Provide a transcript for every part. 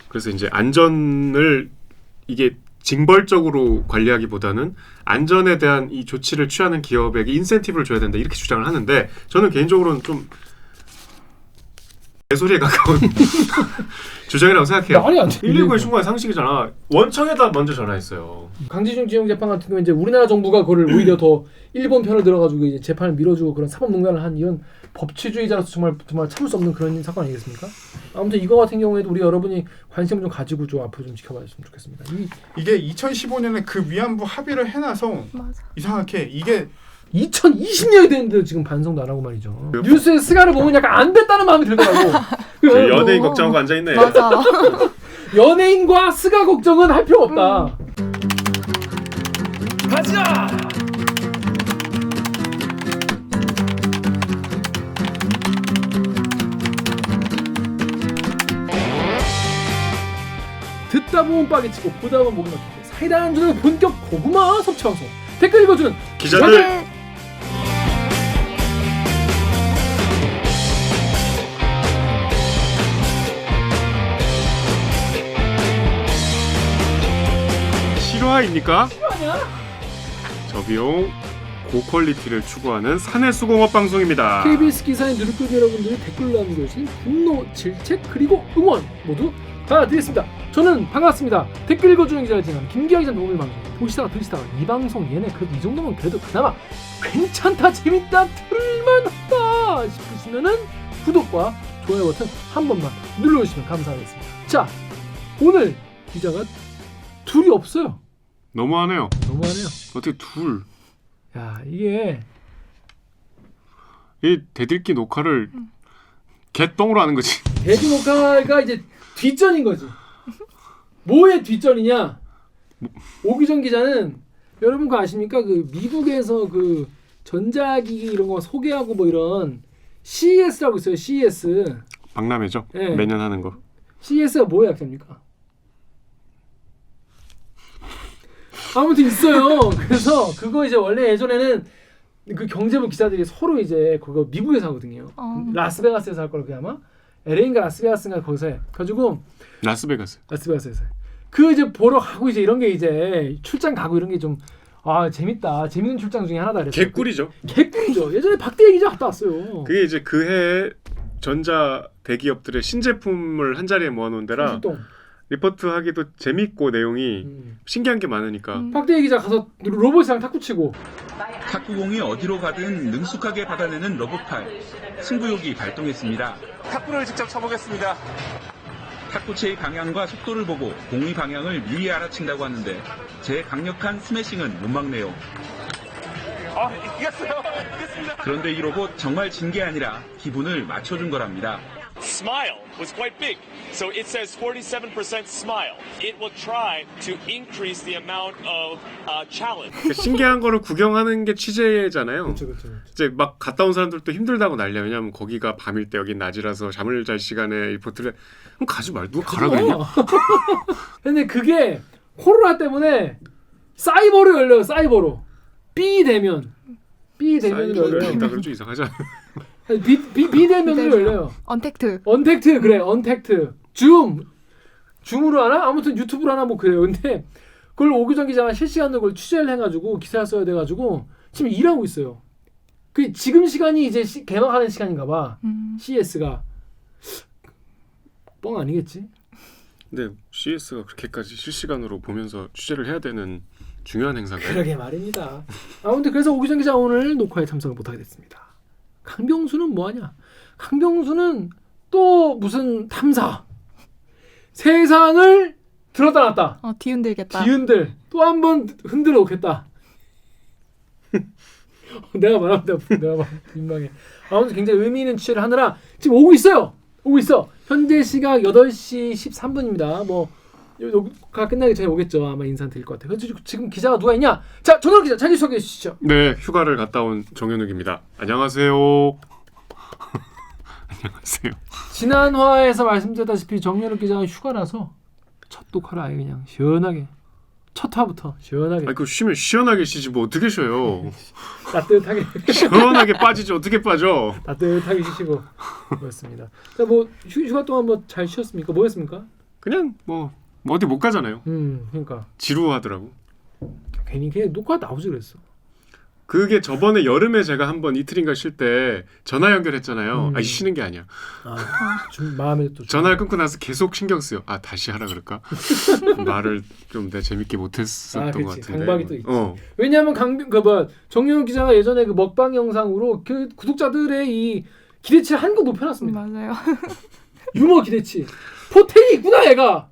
그래서 이제 안전을 이게 징벌적으로 관리하기보다는 안전에 대한 이 조치를 취하는 기업에게 인센티브를 줘야 된다 이렇게 주장을 하는데 저는 개인적으로는 좀 개소리에 가까운 주장이라고 생각해요. 말이 안 돼. 119의 충분한 상식이잖아. 원청에다 먼저 전화했어요. 강제징용 지용 재판 같은 경우는 이제 우리나라 정부가 그걸 오히려 더 일본 편을 들어가지고 이제 재판을 밀어주고 그런 사법농단을 한 이런 법치주의자로서 정말 참을 수 없는 그런 사건 아니겠습니까? 아무튼 이거 같은 경우에도 우리 여러분이 관심을 좀 가지고 좀 앞으로 좀 지켜봐줬으면 좋겠습니다. 이게 2015년에 그 위안부 합의를 해놔서 맞아. 이상하게 이게 2020년이 됐는데 지금 반성도 안 하고 말이죠. 뉴스에 스가를 보면 약간 안 됐다는 마음이 들더라고. 연예인 걱정하고 앉아있네. 맞아. 연예인과 스가 걱정은 할 필요 없다. 가자! 듣다 보면 빠개치고 보다 보면 목이 막히고 사이다 안주는 본격 고구마 섭취 방송. 댓글 읽어주는 기자들. 실화입니까? 실화냐? 저비용 고퀄리티를 추구하는 사내수공업 방송입니다. KBS 기사의 누리꾼 여러분들이 댓글로 남겨주신 분노, 질책 그리고 응원 모두 다 드리겠습니다. 저는 반갑습니다. 댓글 읽어주는 기자를 진행하는 김기아 기자 녹음을 방송. 보시다가 들으시다가 이 방송 얘네 그래도 이 정도면 그래도 그나마 괜찮다 재밌다 들을만하다 싶으시면은 구독과 좋아요 버튼 한 번만 눌러주시면 감사하겠습니다. 자, 오늘 기자가 둘이 없어요. 너무하네요. 너무하네요. 어떻게 둘? 야, 이게 이 대들기 녹화를 개똥으로 하는 거지. 대기 녹화가 이제 뒷전인 거지. 뭐의 뒷전이냐? 오기정 기자는 여러분 그거 아십니까? 그 미국에서 그 전자기기 이런 거 소개하고 뭐 이런 CES라고 있어요. CES. 박람회죠. 네. 매년 하는 거. CES가 뭐의 약자입니까? 아무튼 있어요. 그래서 그거 이제 원래 예전에는 그 경제부 기자들이 서로 이제 그거 미국에서 하거든요. 라스베가스에서 할 거라고 아마 LA인가 라스베가스인가 거기서 해. 가지고 라스베가스에서 그 이제 보러 가고 이제 이런 게 이제 출장 가고 이런 게 좀 재밌다. 재밌는 출장 중에 하나다 그랬어요. 개꿀이죠. 개꿀이죠. 예전에 박대희 기자 갔다 왔어요. 그게 이제 그해 전자 대기업들의 신제품을 한 자리에 모아놓은 데라 출동. 리포트하기도 재밌고 내용이 신기한 게 많으니까. 박대희 기자 가서 로봇이랑 탁구 치고 탁구공이 어디로 가든 능숙하게 받아내는 로봇팔. 승부욕이 발동했습니다. 탁구를 직접 쳐보겠습니다. 탁구체의 방향과 속도를 보고 공의 방향을 미리 알아챈다고 하는데 제 강력한 스매싱은 못 막네요. 이겼어요. 이겼습니다. 그런데 이 로봇 정말 진 게 아니라 기분을 맞춰준 거랍니다. Smile was quite big. So it says 47% smile. It will try to increase the amount of challenge. 신기한 거를 구경하는 게 취재잖아요. 그렇죠. 이제 막 갔다 온 사람들도 힘들다고 난리야. 왜냐면 거기가 밤일 때 여긴 낮이라서 잠을 잘 시간에 리포트를 그럼 가지 말. 누가 가라 그랬냐? 근데 그게 코로나 때문에 사이버로 열려요. 사이버로 B 대면으로 열려요. 다 그럼 좀 이상하잖아. B 대면으로 열려요. 언택트 그래. 언택트. 줌으로 하나? 아무튼 유튜브로 하나 뭐 그래요. 근데 그걸 오규정 기자가 실시간으로 그걸 취재를 해가지고 기사를 써야 돼가지고 지금 일하고 있어요. 그 지금 시간이 이제 개막하는 시간인가봐. CS가 뻥 아니겠지? 근데 CS가 그렇게까지 실시간으로 보면서 취재를 해야 되는 중요한 행사인가요? 그러게 말입니다. 아무튼 그래서 오규정 기자 오늘 녹화에 참석을 못하게 됐습니다. 강병수는 뭐하냐? 강병수는 또 무슨 탐사 세상을 들었다 놨다. 뒤흔들겠다. 또 한 번 흔들어 놓겠다. 내가 말합니다. 민망해. 아무튼 굉장히 의미 있는 취재를 하느라 지금 오고 있어. 현재 시각 8시 13분입니다. 뭐 녹화 끝나기 전에 오겠죠. 아마 인사 드릴 것 같아요. 그래서 지금 기자가 누가 있냐? 자, 정현욱 기자 자기 소개해 주시죠. 네, 휴가를 갔다 온 정현욱입니다. 안녕하세요. 안녕하세요. 지난 화에서 말씀드렸다시피 정현욱 기자가 휴가라서 첫 녹화를 아예 그냥 시원하게 첫 화부터 시원하게. 아니 그 쉬면 시원하게 쉬지 뭐 어떻게 쉬어요? 따뜻하게 시원하게 빠지지 어떻게 빠져? 따뜻하게 쉬시고 그렇습니다. 자, 뭐 휴가 동안 뭐 잘 쉬었습니까? 뭐 했습니까? 그냥 뭐 어디 못 가잖아요. 그러니까 지루하더라고. 괜히 걔 녹화 나오지 그랬어. 그게 저번에 여름에 제가 한번 이틀인가 쉴 때 전화 연결했잖아요. 아니 쉬는 게 아니야. 좀 마음에 또 전화를 끊고 나서 계속 신경 쓰여. 아 다시 하라 그럴까? 말을 좀 내가 재밌게 못했었던 것 그치. 같은데. 강박이 또 있지. 왜냐하면 정윤욱 기자가 예전에 그 먹방 영상으로 그 구독자들의 이 기대치를 한껏 높여놨습니다. 맞아요. 유머 기대치. 포텐이 있구나 얘가.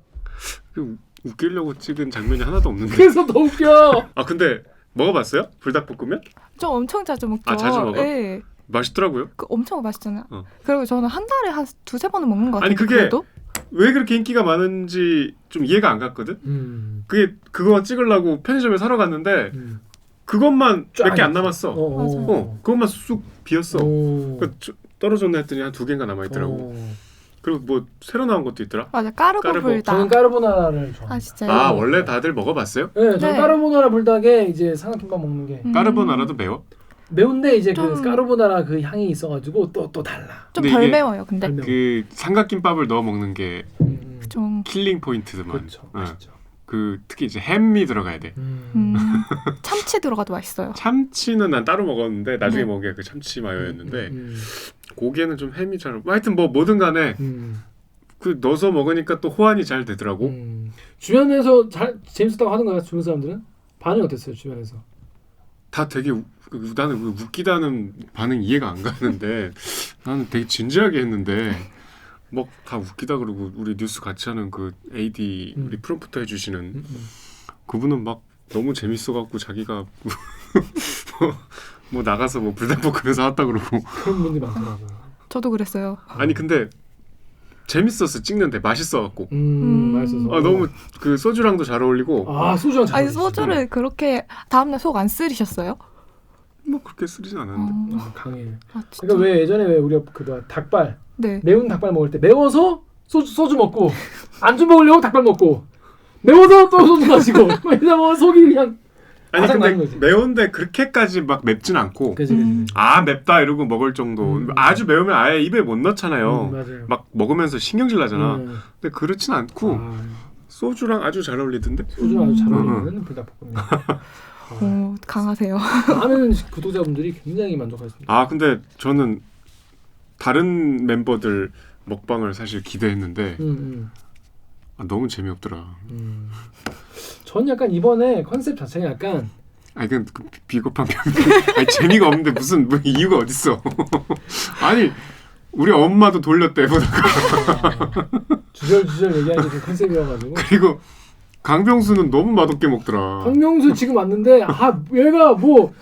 웃기려고 찍은 장면이 하나도 없는데. 그래서 더 웃겨. 아 근데 먹어봤어요? 불닭볶음면? 좀 엄청 자주 먹죠. 아, 자주 먹어? 네. 맛있더라고요. 그 엄청 맛있잖아요. 그리고 저는 한 달에 한 2-3번은 먹는 것 같아요. 아니 그게 그래도? 왜 그렇게 인기가 많은지 좀 이해가 안 갔거든. 그거 찍으려고 편의점에 사러 갔는데 그것만 몇 개 안 남았어. 그것만 쑥 비었어. 떨어졌나 했더니 한 2개인가 남아있더라고. 그리고 뭐 새로 나온 것도 있더라. 맞아, 까르보 불닭. 저는 까르보나라를 좋아해요. 아 진짜요? 아 원래 다들 먹어봤어요? 네, 저는 네. 까르보나라 불닭에 이제 삼각김밥 먹는 게 까르보나라도 매워? 매운데 이제 그 좀- 까르보나라 그 향이 있어가지고 또 달라. 좀 근데 덜 이게 매워요. 근데 덜 매워. 그 삼각김밥을 넣어 먹는 게 좀 킬링 포인트만. 그렇죠. 맛있죠. 그 특히 이제 햄이 들어가야 돼. 참치 들어가도 맛있어요. 참치는 난 따로 먹었는데 나중에 네. 먹은 게 그 참치 마요였는데 고기에는 좀 햄이 잘. 하여튼 뭐 뭐든 간에 그 넣어서 먹으니까 또 호환이 잘 되더라고. 주변에서 재밌었다고 하던가요? 주변 사람들은 반응이 어땠어요? 주변에서? 다 되게 나는 웃기다는 반응 이해가 안 가는데 나는 되게 진지하게 했는데 막 다 웃기다 그러고 우리 뉴스 같이 하는 그 AD 우리 프롬프터 해주시는 그분은 막 너무 재밌어갖고 자기가 뭐 나가서 뭐 불닭볶음면 사왔다 그러고 그런 분들이 많더라고. 저도 그랬어요. 아니 근데 재밌었어 찍는데 맛있어갖고 맛있어서. 아 너무 그 소주랑도 잘 어울리고 아 소주랑 잘 아니 어울리시죠? 소주를 그렇게 다음날 속 안 쓰리셨어요? 뭐 그렇게 쓰리진 않았는데 강해. 아 진짜. 그러니까 왜 예전에 왜 우리가 그 닭발 네. 매운 닭발 먹을 때 매워서 소주 먹고 안주 먹으려고 닭발 먹고 매워서 또 소주 마시고 왜냐면 속이 그냥 아니 가장 많은 근데 거지. 매운데 그렇게까지 막 맵진 않고 그지. 아 맵다 이러고 먹을 정도 아주 매우면 아예 입에 못 넣잖아요. 맞아요. 막 먹으면서 신경질 나잖아. 근데 그렇진 않고 아, 소주랑 아주 잘 어울리던데. 소주랑 아주 잘 어울리는 불닭볶음면. 오 강하세요. 많은 구독자분들이 굉장히 만족하셨습니다. 아 근데 저는 다른 멤버들 먹방을 사실 기대했는데 아, 너무 재미없더라. 전 약간 이번에 컨셉 자체가 약간 아니 그 비겁한 변명. 아니 재미가 없는데 무슨 뭐 이유가 어딨어. 아니 우리 엄마도 돌렸대 보다가 주절주절 얘기하는 게 컨셉이어가지고. 그리고 강병수는 너무 맛없게 먹더라. 강명수 지금 왔는데 아 얘가 뭐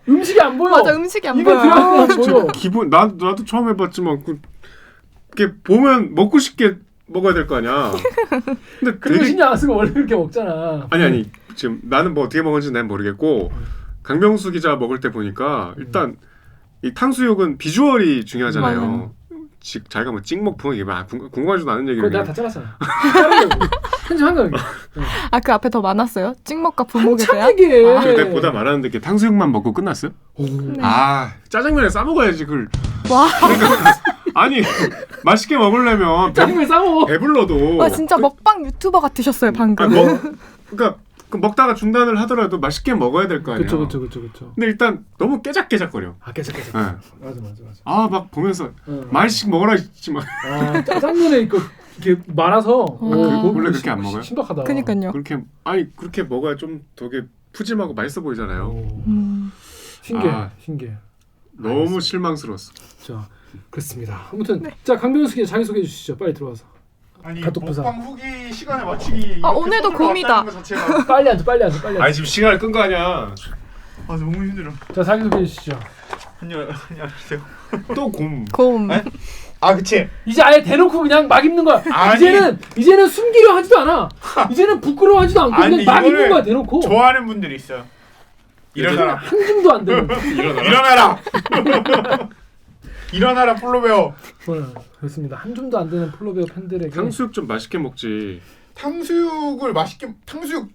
음식이 안 보여. 맞아 음식이 안 입에 보여. 들어가는 안 보여. 기분 나도 처음 해봤지만 그게 보면 먹고 싶게 먹어야 될 거 아니야. 근데 그리고 신경 안 쓰고 원래 그렇게 먹잖아. 아니 지금 나는 뭐 어떻게 먹은지 난 모르겠고 강병수 기자 먹을 때 보니까 일단 이 탕수육은 비주얼이 중요하잖아요. 맞아요. 자기가 뭐 찍먹풍 이게 궁금하지도 않은 얘기를 그거 내가 다 잘랐잖아. 자르려고. 편집한 거야. 아 그 앞에 더 많았어요? 찍먹과 부먹에 한참 대한? 얘기해. 그때 보다 말하는데 이렇게 탕수육만 먹고 끝났어요? 네. 아 짜장면에 싸 먹어야지 그걸. 와. 아니 맛있게 먹으려면 짜장면 싸먹어. 배불러도 와 진짜 먹방 유튜버 같으셨어요 방금. 그러니까 그 먹다가 중단을 하더라도 맛있게 먹어야 될 거 아니야. 그렇죠. 근데 일단 너무 깨작깨작거려. 아 깨져. 네. 맞아. 아 막 보면서 많이씩 먹어라 했지만 아 짜장면에 이거 이렇게 말아서. 원래 그렇게 안 먹어요? 신박하다. 그니까요. 그렇게 먹어야 좀 되게 푸짐하고 맛있어 보이잖아요. 신기해. 아. 신기해. 너무 알겠습니다. 실망스러웠어. 자 그렇습니다. 아무튼 자 강병수 기자 자기 소개해 주시죠. 빨리 들어와서. 아니 가족 부사. 먹방 후기 시간에 맞추기 아, 이렇게 오늘도 서둘러 곰이다. 왔다는 것 자체가 빨리 앉아. 아니 지금 시간을 끈 거 아니야. 아 너무 힘들어. 자 자기 소개해 주시죠. 안녕하세요. 또 곰. 곰. 네? 아 그치. 이제 아예 대놓고 그냥 막 입는 거야. 아니. 이제는 숨기려 하지도 않아. 이제는 부끄러워하지도 않고 아니, 그냥 막 입는 이거를 거야 대놓고. 좋아하는 분들이 있어요. 일어나라. 한 줌도 안 되는. 일어나라. 일어나라 플로베어. 그렇습니다. 한 줌도 안 되는 플로베어 팬들에게 탕수육 좀 맛있게 먹지. 탕수육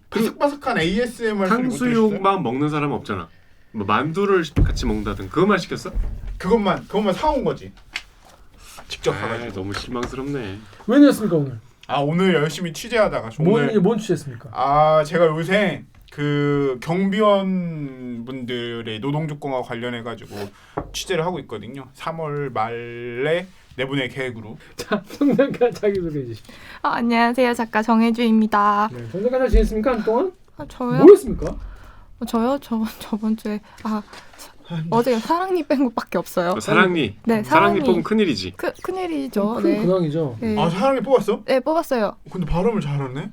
바삭바삭한 ASMR 소리 못 들으셨어요? 탕수육만 먹는 사람은 없잖아. 뭐 만두를 같이 먹는다든 그거만 시켰어? 그것만 사온 거지. 직접 아, 사가지고. 너무 실망스럽네. 왜 내렸습니까 오늘? 오늘 열심히 취재하다가 뭔 취재했습니까? 제가 요새 그 경비원 분들의 노동 조건과 관련해 가지고 취재를 하고 있거든요. 3월 말에 내보낼 계획으로. 자, 정작가 자기 소개해 주십시오. 안녕하세요. 작가 정혜주입니다. 네, 정작가 잘 지냈습니까 한동안? 저요? 뭘 했습니까? 저요? 저번 주에 어제 사랑니 뺀 것밖에 없어요. 사랑니. 네, 사랑니 뽑으면 큰일이지. 큰일이죠. 큰 근황이죠. 네. 사랑니 뽑았어? 네, 뽑았어요. 근데 발음을 잘하네.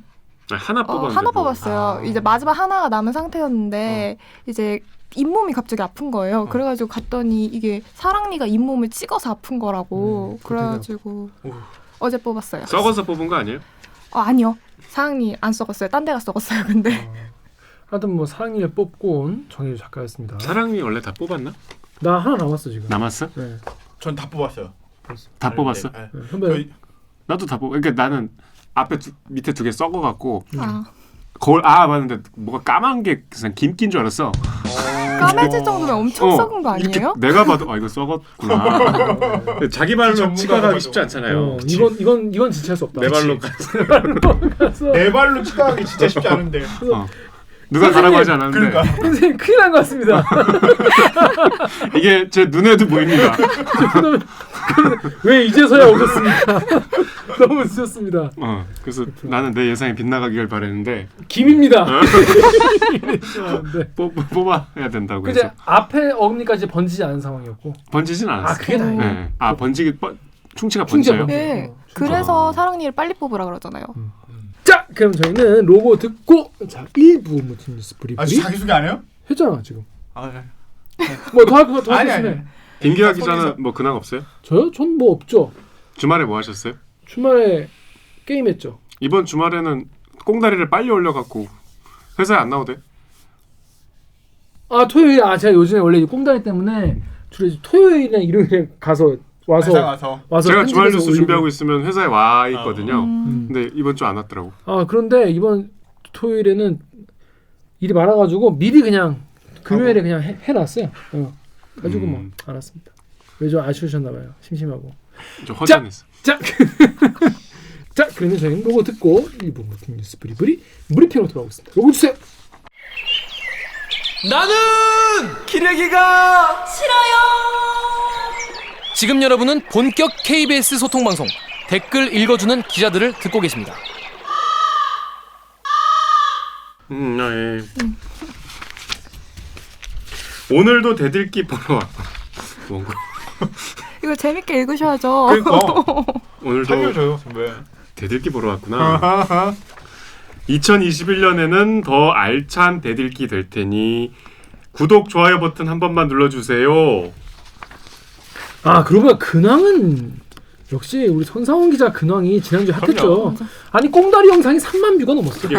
하나 뽑았는데. 하나 뽑았어요. 이제 마지막 하나가 남은 상태였는데 이제 잇몸이 갑자기 아픈 거예요. 그래가지고 갔더니 이게 사랑니가 잇몸을 찍어서 아픈 거라고. 그래가지고 어제 뽑았어요. 썩어서 뽑은 거 아니에요? 아니요. 사랑니 안 썩었어요. 딴 데가 썩었어요. 근데. 하여튼 뭐 사랑니를 뽑고 온 정혜주 작가였습니다. 사랑니 원래 다 뽑았나? 나 하나 남았어 지금. 남았어? 네. 전 다 뽑았어요. 다 뽑았어? 네. 네. 선배 나도 다 뽑. 그러니까 나는 앞에 밑에 2개 썩어갖고 거울 봤는데 뭐가 까만 게 그냥 김기인 줄 알았어. 까매질 정도면 엄청 썩은 거 아니에요? 내가 봐도 이거 썩었구나. 자기 발로 치과가기 쉽지 않잖아요. 이건 지체할 수 없다. 내 발로 가서 내 발로 치과하기 진짜 쉽지 않은데. 누가 가라고 하지 않았는데. 그러니까. 선생님 큰일 난 것 같습니다. 이게 제 눈에도 보입니다. 왜 이제서야 오셨습니까? 너무 늦었습니다. 그래서 나는 내 예상이 빗나가기를 바랬는데 김입니다. 뽑아야 된다고 그제 해서. 앞에 어금니까지 번지지 않은 상황이었고. 번지진 않았어. 그게 다행이에요. 네. 충치가 번져요? 네. 그래서 사랑니를 빨리 뽑으라 그러잖아요. 자, 그럼 저희는 로고 듣고 1부 무슨 뉴스 브리브리. 아직 자기소개 안 해요? 했잖아 지금. 네. 뭐 더 하시네. 김기화 기자는 뭐 근황 없어요? 저요? 전 뭐 없죠. 주말에 뭐 하셨어요? 주말에 게임했죠. 이번 주말에는 꽁다리를 빨리 올려갖고 회사에 안 나오대. 토요일 제가 요즘에 원래 꽁다리 때문에 주로 토요일이나 일요일에 와서 제가 주말 뉴스 올리고. 준비하고 있으면 회사에 와 있거든요. 근데 이번 주 안 왔더라고. 그런데 이번 토요일에는 일이 많아가지고 미리 그냥 금요일에 그냥 해놨어요. 가지고 뭐 안 왔습니다. 왜 좀 아쉬우셨나봐요. 심심하고. 좀 허전했어. 자, 그러면 저희는 로고 듣고 1부 뉴스 브리브리 브리핑으로 돌아오겠습니다. 로고 주세요. 나는 기레기가 싫어요. 지금 여러분은 본격 KBS 소통 방송 댓글 읽어주는 기자들을 듣고 계십니다. 예. 오늘도 대들기 보러 왔고 뭔가 이거 재밌게 읽으셔야죠. 그러니까 오늘도 살려줘요 선배. 대들기 보러 왔구나. 2021년에는 더 알찬 대들기 될 테니 구독 좋아요 버튼 한 번만 눌러주세요. 그러고 보니까 근황은 역시 우리 손상훈 기자 근황이 지난주에 핫했죠. 아니 꽁다리 영상이 3만 뷰가 넘었어. 그게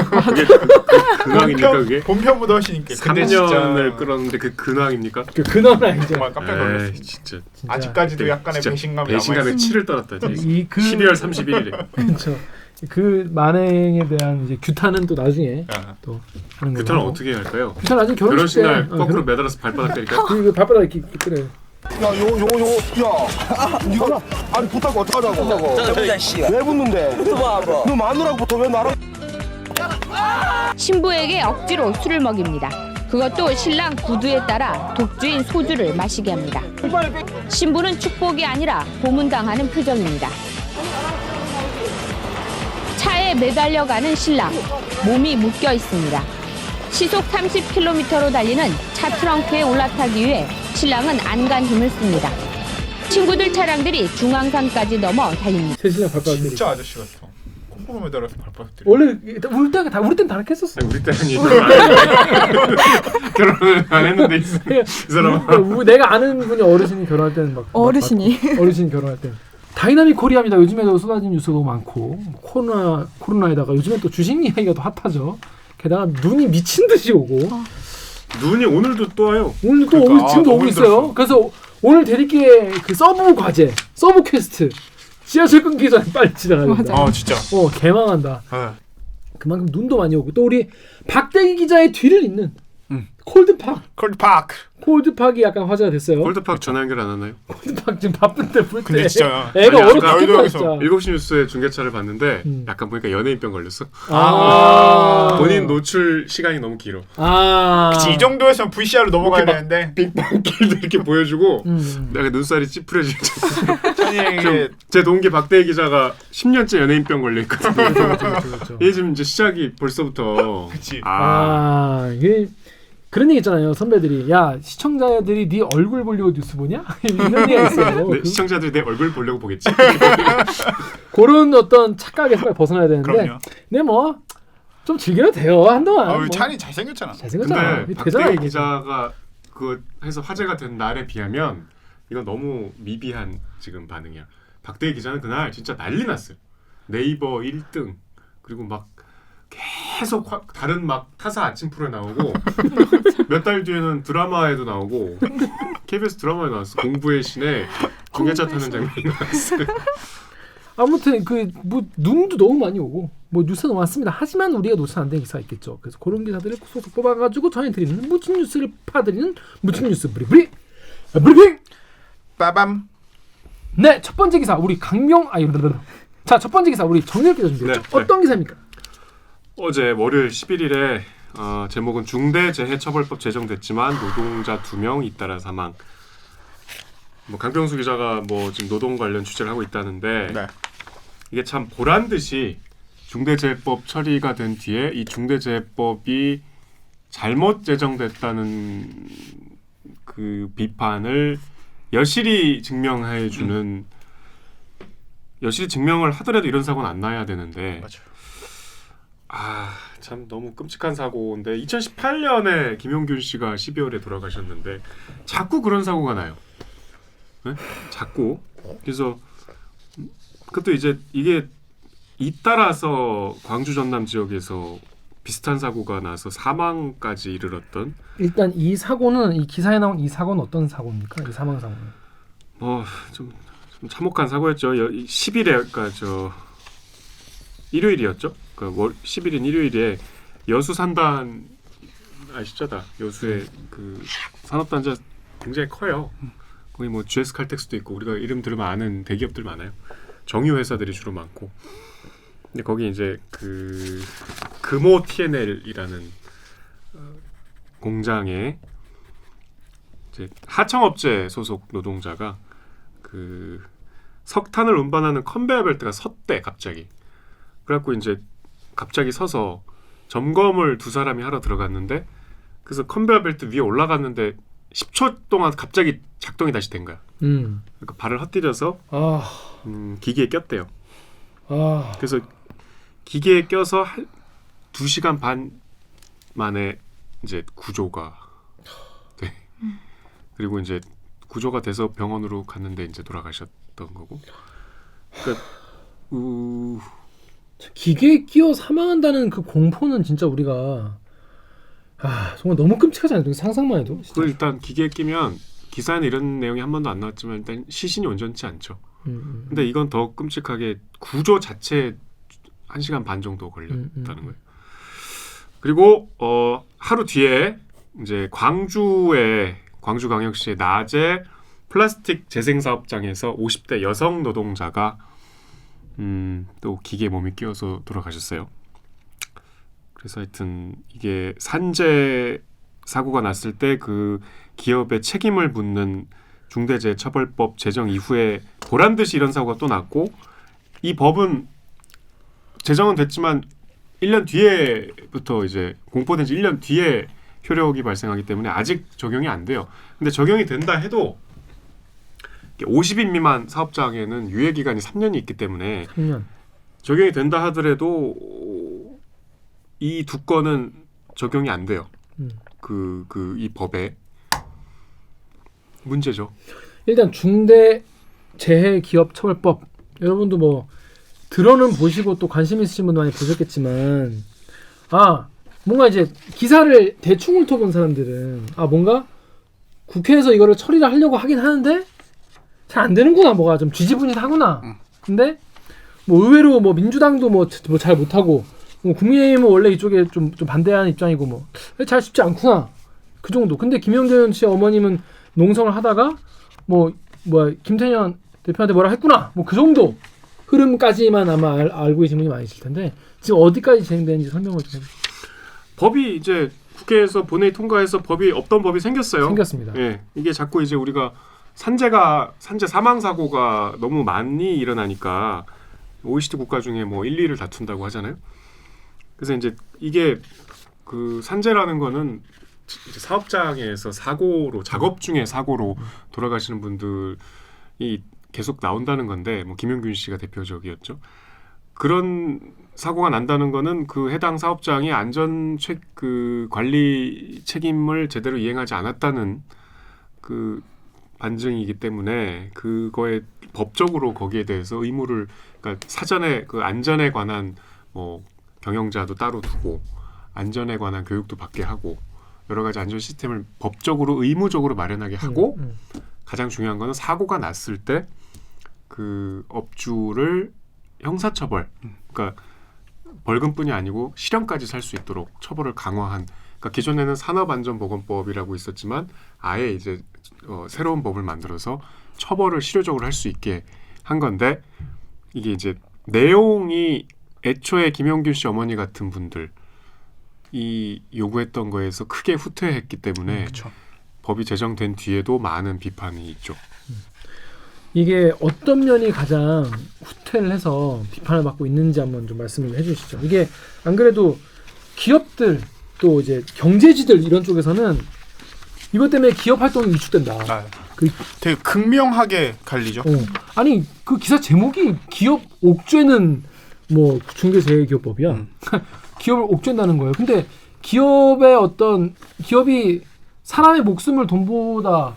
근황입니까 그게? 본편보다 훨씬 인기. 3년을 끌었는데 그 근황입니까? 그 근황은 아니죠. 정말 깜짝 놀랐어요. 진짜 아직까지도 약간의 배신감이 배신감에 치를 떨었다. 12월 31일에. 그렇죠. 그 만행에 대한 이제 규탄은 또 나중에 또 하는 거예요. 규탄은 어떻게 할까요? 규탄 나중에 결혼식 때 날 거꾸로 매달아서 발바닥 때릴까? 그 발바닥 이렇게 그래. 야, 니가 아니 붙잡고 어떡하자고? 왜 붙는데? 너 마누라고 붙어 왜 나랑? 신부에게 억지로 술을 먹입니다. 그것도 신랑 구두에 따라 독주인 소주를 마시게 합니다. 신부는 축복이 아니라 고문당하는 표정입니다. 차에 매달려가는 신랑, 몸이 묶여 있습니다. 시속 30km로 달리는 차 트렁크에 올라타기 위해 신랑은 안간 힘을 씁니다. 친구들 차량들이 중앙산까지 넘어 달립니다. 새 신랑 발바닥 때리고. 진짜 아저씨 같아. 콩고로 매달아서 발바닥 때리고. 원래 우리 때는 다 이렇게 했었어. 우리 때는 결혼을 안 했는데 이 사람. 내가 아는 분이 어르신이 결혼할 때는 막 어르신이 결혼할 때. 다이나믹 코리아입니다. 요즘에도 쏟아진 뉴스가 너무 많고 코로나에다가 요즘에 또 주식 이야기가 또 핫하죠. 게다가 눈이 미친 듯이 오고 눈이 오늘도 또 와요. 오늘도 또 그러니까, 지금도 오고 있어요. 그래서 오늘 대리기에 그 서브 과제, 서브 퀘스트 지하철 끊기 전에 빨리 지나가야 된다. 진짜. 개망한다. 네. 그만큼 눈도 많이 오고 또 우리 박대기 기자의 뒤를 잇는 콜드팍이 약간 화제가 됐어요. 콜드팍 전화 연결 안 하나요? 콜드팍 지금 바쁜데 볼 때. 근데 진짜 애가 얼어 죽겠다. 7시 뉴스에 중계차를 봤는데 약간 보니까 연예인병 걸렸어. 본인 노출 시간이 너무 길어. 그치, 이 정도였으면 VCR로 넘어가야 되는데 빅방길도 이렇게 보여주고 내가 눈살이 찌푸려지고 제 동기 박대희 기자가 10년째 연예인병 걸려 있거든요. 그렇죠. 이게 지금 이제 시작이 벌써부터. 그치. 이게 그런 얘기 있잖아요. 선배들이 야 시청자들이 네 얼굴 보려고 뉴스 보냐? 이런 얘기가 있어요. 네, 시청자들이 내 얼굴 보려고 보겠지. 그런 어떤 착각에서 벗어나야 되는데 그럼요. 근데 뭐 좀 즐겨도 돼요 한동안. 뭐. 찬이 잘생겼잖아. 근데 박대희 기자가 그 해서 화제가 된 날에 비하면 이건 너무 미비한 지금 반응이야. 박대희 기자는 그날 진짜 난리 났어요. 네이버 1등 그리고 막 계속 다른 막 타사 아침 프로에 나오고 몇 달 뒤에는 드라마에도 나오고 KBS 드라마에 나왔어. 공부의 신에 중계차 타는 장면이 나왔어요. 아무튼 그 뭐 눈도 너무 많이 오고 뭐 뉴스 너무 많습니다. 하지만 우리가 놓치면 안 되는 기사가 있겠죠. 그래서 그런 기사들을 소속 뽑아가지고 전해드리는 무친 뉴스를 파드리는 무친 뉴스 브리핑. 빠밤. 네, 첫 번째 기사 우리 자, 첫 번째 기사 우리 정렬 기자 준비했죠. 네, 어떤 기사입니까? 어제 월요일 11일에 제목은 중대재해처벌법 제정됐지만 노동자 2명 잇따라 사망. 뭐 강병수 기자가 뭐 지금 노동 관련 취재를 하고 있다는데 네. 이게 참 보란 듯이 중대재해법 처리가 된 뒤에 이 중대재해법이 잘못 제정됐다는 그 비판을 여실히 증명해 주는 여실히 증명을 하더라도 이런 사고는 안 나야 되는데 맞아요. 참 너무 끔찍한 사고인데 2018년에 김용균 씨가 12월에 돌아가셨는데 자꾸 그런 사고가 나요. 네? 자꾸. 그래서 그것도 이제 이게 잇따라서 광주 전남 지역에서 비슷한 사고가 나서 사망까지 이르렀던. 일단 이 사고는 이 기사에 나온 이 사고는 어떤 사고입니까? 이 사망 사고는. 좀 참혹한 사고였죠. 10일에 그러니까 일요일이었죠. 그러니까 10일인 일요일에 여수 산단 아시죠? 다 여수의 그 산업단지가 굉장히 커요. 거기 뭐 GS 칼텍스도 있고 우리가 이름 들으면 아는 대기업들 많아요. 정유 회사들이 주로 많고. 근데 거기 이제 그 금호 TNL이라는 공장에 이제 하청업체 소속 노동자가 그 석탄을 운반하는 컨베이어 벨트가 섰대 갑자기. 그래갖고 이제 갑자기 서서 점검을 두 사람이 하러 들어갔는데 그래서 컨베이어 벨트 위에 올라갔는데 10초 동안 갑자기 작동이 다시 된 거야. 그러니까 발을 헛디뎌서 기계에 꼈대요. 그래서 기계에 껴서 2시간 반 만에 이제 구조가 돼. 그리고 이제 구조가 돼서 병원으로 갔는데 이제 돌아가셨던 거고. 그러니까 기계에 끼어 사망한다는 그 공포는 진짜 우리가 정말 너무 끔찍하지 않아요? 상상만 해도. 그 일단 기계에 끼면 기사에는 이런 내용이 한 번도 안 나왔지만 일단 시신이 온전치 않죠. 근데 이건 더 끔찍하게 구조 자체에 1시간 반 정도 걸렸다는 거예요. 그리고 하루 뒤에 이제 광주광역시의 낮에 플라스틱 재생사업장에서 50대 여성 노동자가 또 기계에 몸이 끼어서 돌아가셨어요. 그래서 하여튼 이게 산재 사고가 났을 때 그 기업의 책임을 묻는 중대재해처벌법 제정 이후에 보란듯이 이런 사고가 또 났고 이 법은 제정은 됐지만 1년 뒤에부터 이제 공포된 지 1년 뒤에 효력이 발생하기 때문에 아직 적용이 안 돼요. 근데 적용이 된다 해도 50인 미만 사업장에는 유예 기간이 3년이 있기 때문에 3년. 적용이 된다 하더라도 이 두 건은 적용이 안 돼요. 이 법에 문제죠. 일단 중대재해기업처벌법 여러분도 뭐 들어는 보시고 또 관심 있으신 분도 많이 보셨겠지만 뭔가 이제 기사를 대충 훑어본 사람들은 뭔가 국회에서 이거를 처리를 하려고 하긴 하는데 잘 안 되는구나, 뭐가 좀 지지분이하구나. 근데 뭐 의외로 뭐 민주당도 뭐 잘 못하고 뭐 국민의힘은 원래 이쪽에 좀 반대하는 입장이고 뭐 잘 쉽지 않구나. 그 정도. 근데 김영균 씨 어머님은 농성을 하다가 김태년 대표한테 뭐라 했구나. 뭐 그 정도 흐름까지만 아마 알고 계신 분이 많으실 텐데 지금 어디까지 진행되는지 설명을 좀 해주세요. 법이 이제 국회에서 본회의 통과해서 법이 없던 법이 생겼어요. 생겼습니다. 예, 이게 자꾸 이제 우리가 산재 사망 사고가 너무 많이 일어나니까 OECD 국가 중에 뭐 1, 2를 다툰다고 하잖아요. 그래서 이제 이게 그 산재라는 거는 이제 사업장에서 작업 중에 사고로 돌아가시는 분들이 계속 나온다는 건데, 뭐 김영균 씨가 대표적이었죠. 그런 사고가 난다는 거는 그 해당 사업장이 관리 책임을 제대로 이행하지 않았다는 그 반증이기 때문에 그거에 법적으로 거기에 대해서 의무를, 그러니까 사전에 그 안전에 관한 뭐 경영자도 따로 두고 안전에 관한 교육도 받게 하고 여러 가지 안전 시스템을 법적으로 의무적으로 마련하게 하고 가장 중요한 거는 사고가 났을 때 그 업주를 형사처벌, 그러니까 벌금뿐이 아니고 실형까지 살 수 있도록 처벌을 강화한. 그러니까 기존에는 산업안전보건법이라고 있었지만 아예 이제 새로운 법을 만들어서 처벌을 실효적으로 할 수 있게 한 건데, 이게 이제 내용이 애초에 김영균 씨 어머니 같은 분들 이 요구했던 거에서 크게 후퇴했기 때문에 법이 제정된 뒤에도 많은 비판이 있죠. 이게 어떤 면이 가장 후퇴를 해서 비판을 받고 있는지 한번 좀 말씀을 해주시죠. 이게 안 그래도 기업들 또 이제 경제지들 이런 쪽에서는 이것 때문에 기업 활동이 위축된다. 되게 극명하게 갈리죠. 아니 그 기사 제목이 기업 옥죄는 뭐 중개재해기업법이야. 기업을 옥죄다는 거예요. 근데 기업이 사람의 목숨을 돈보다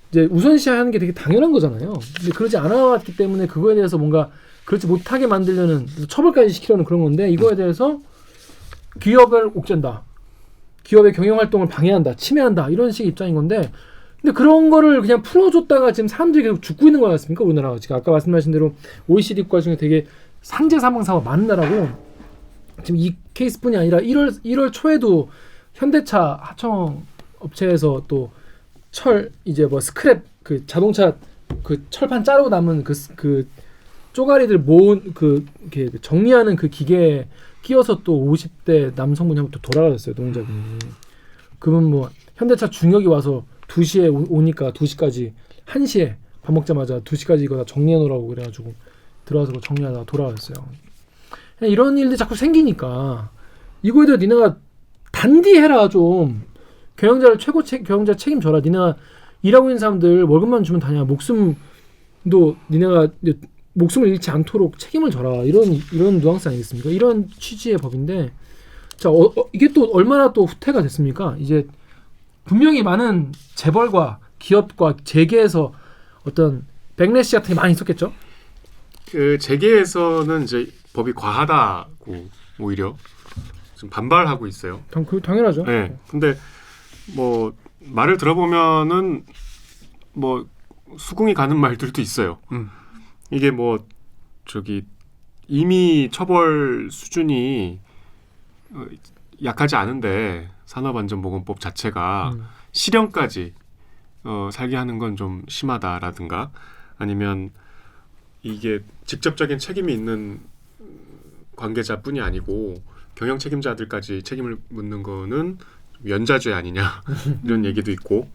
이제 우선시하는 게 되게 당연한 거잖아요. 근데 그러지 않아왔기 때문에 그거에 대해서 뭔가 그렇지 못하게 만들려는, 처벌까지 시키려는 그런 건데, 이거에 대해서 기업을 옥죄다, 기업의 경영활동을 방해한다, 침해한다, 이런 식의 입장인 건데, 근데 그런 거를 그냥 풀어줬다가 지금 사람들이 계속 죽고 있는 거 같습니까? 우리나라가 지금 아까 말씀하신 대로 OECD 국가 중에 되게 산재 사망 사고가 많은 나라고, 지금 이 케이스뿐이 아니라 1월 초에도 현대차 하청 업체에서 또 이제 뭐 스크랩, 그 자동차 그 철판 자르고 남은 그 쪼가리들 모은 이렇게 정리하는 그 기계에 끼어서 또 50대 남성분이 한 번 또 돌아가셨어요, 노동자분이. 그분 뭐 현대차 중역이 와서 2시에 오니까 2시까지 1시에 밥 먹자마자 2시까지 이거 다 정리해 놓으라고 그래가지고 들어와서 정리하다가 돌아가셨어요. 이런 일들이 자꾸 생기니까 이거에 대해 니네가 단디해라. 좀 경영자 책임져라. 니네가 일하고 있는 사람들 월급만 주면 다냐, 목숨도 니네가 목숨을 잃지 않도록 책임을 져라. 이런 뉘앙스 아니겠습니까? 이런 취지의 법인데, 자 이게 또 얼마나 또 후퇴가 됐습니까? 이제 분명히 많은 재벌과 기업과 재계에서 어떤 백래시 같은 게 많이 있었겠죠? 그 재계에서는 이제 법이 과하다고 오히려 좀 반발하고 있어요. 당연하죠. 네. 근데 뭐 말을 들어보면은 뭐 수긍이 가는 말들도 있어요. 이게 뭐 이미 처벌 수준이 약하지 않은데 산업안전보건법 자체가 실형까지 살게 하는 건 좀 심하다라든가, 아니면 이게 직접적인 책임이 있는 관계자뿐이 아니고 경영 책임자들까지 책임을 묻는 거는 연좌죄 아니냐 이런 얘기도 있고,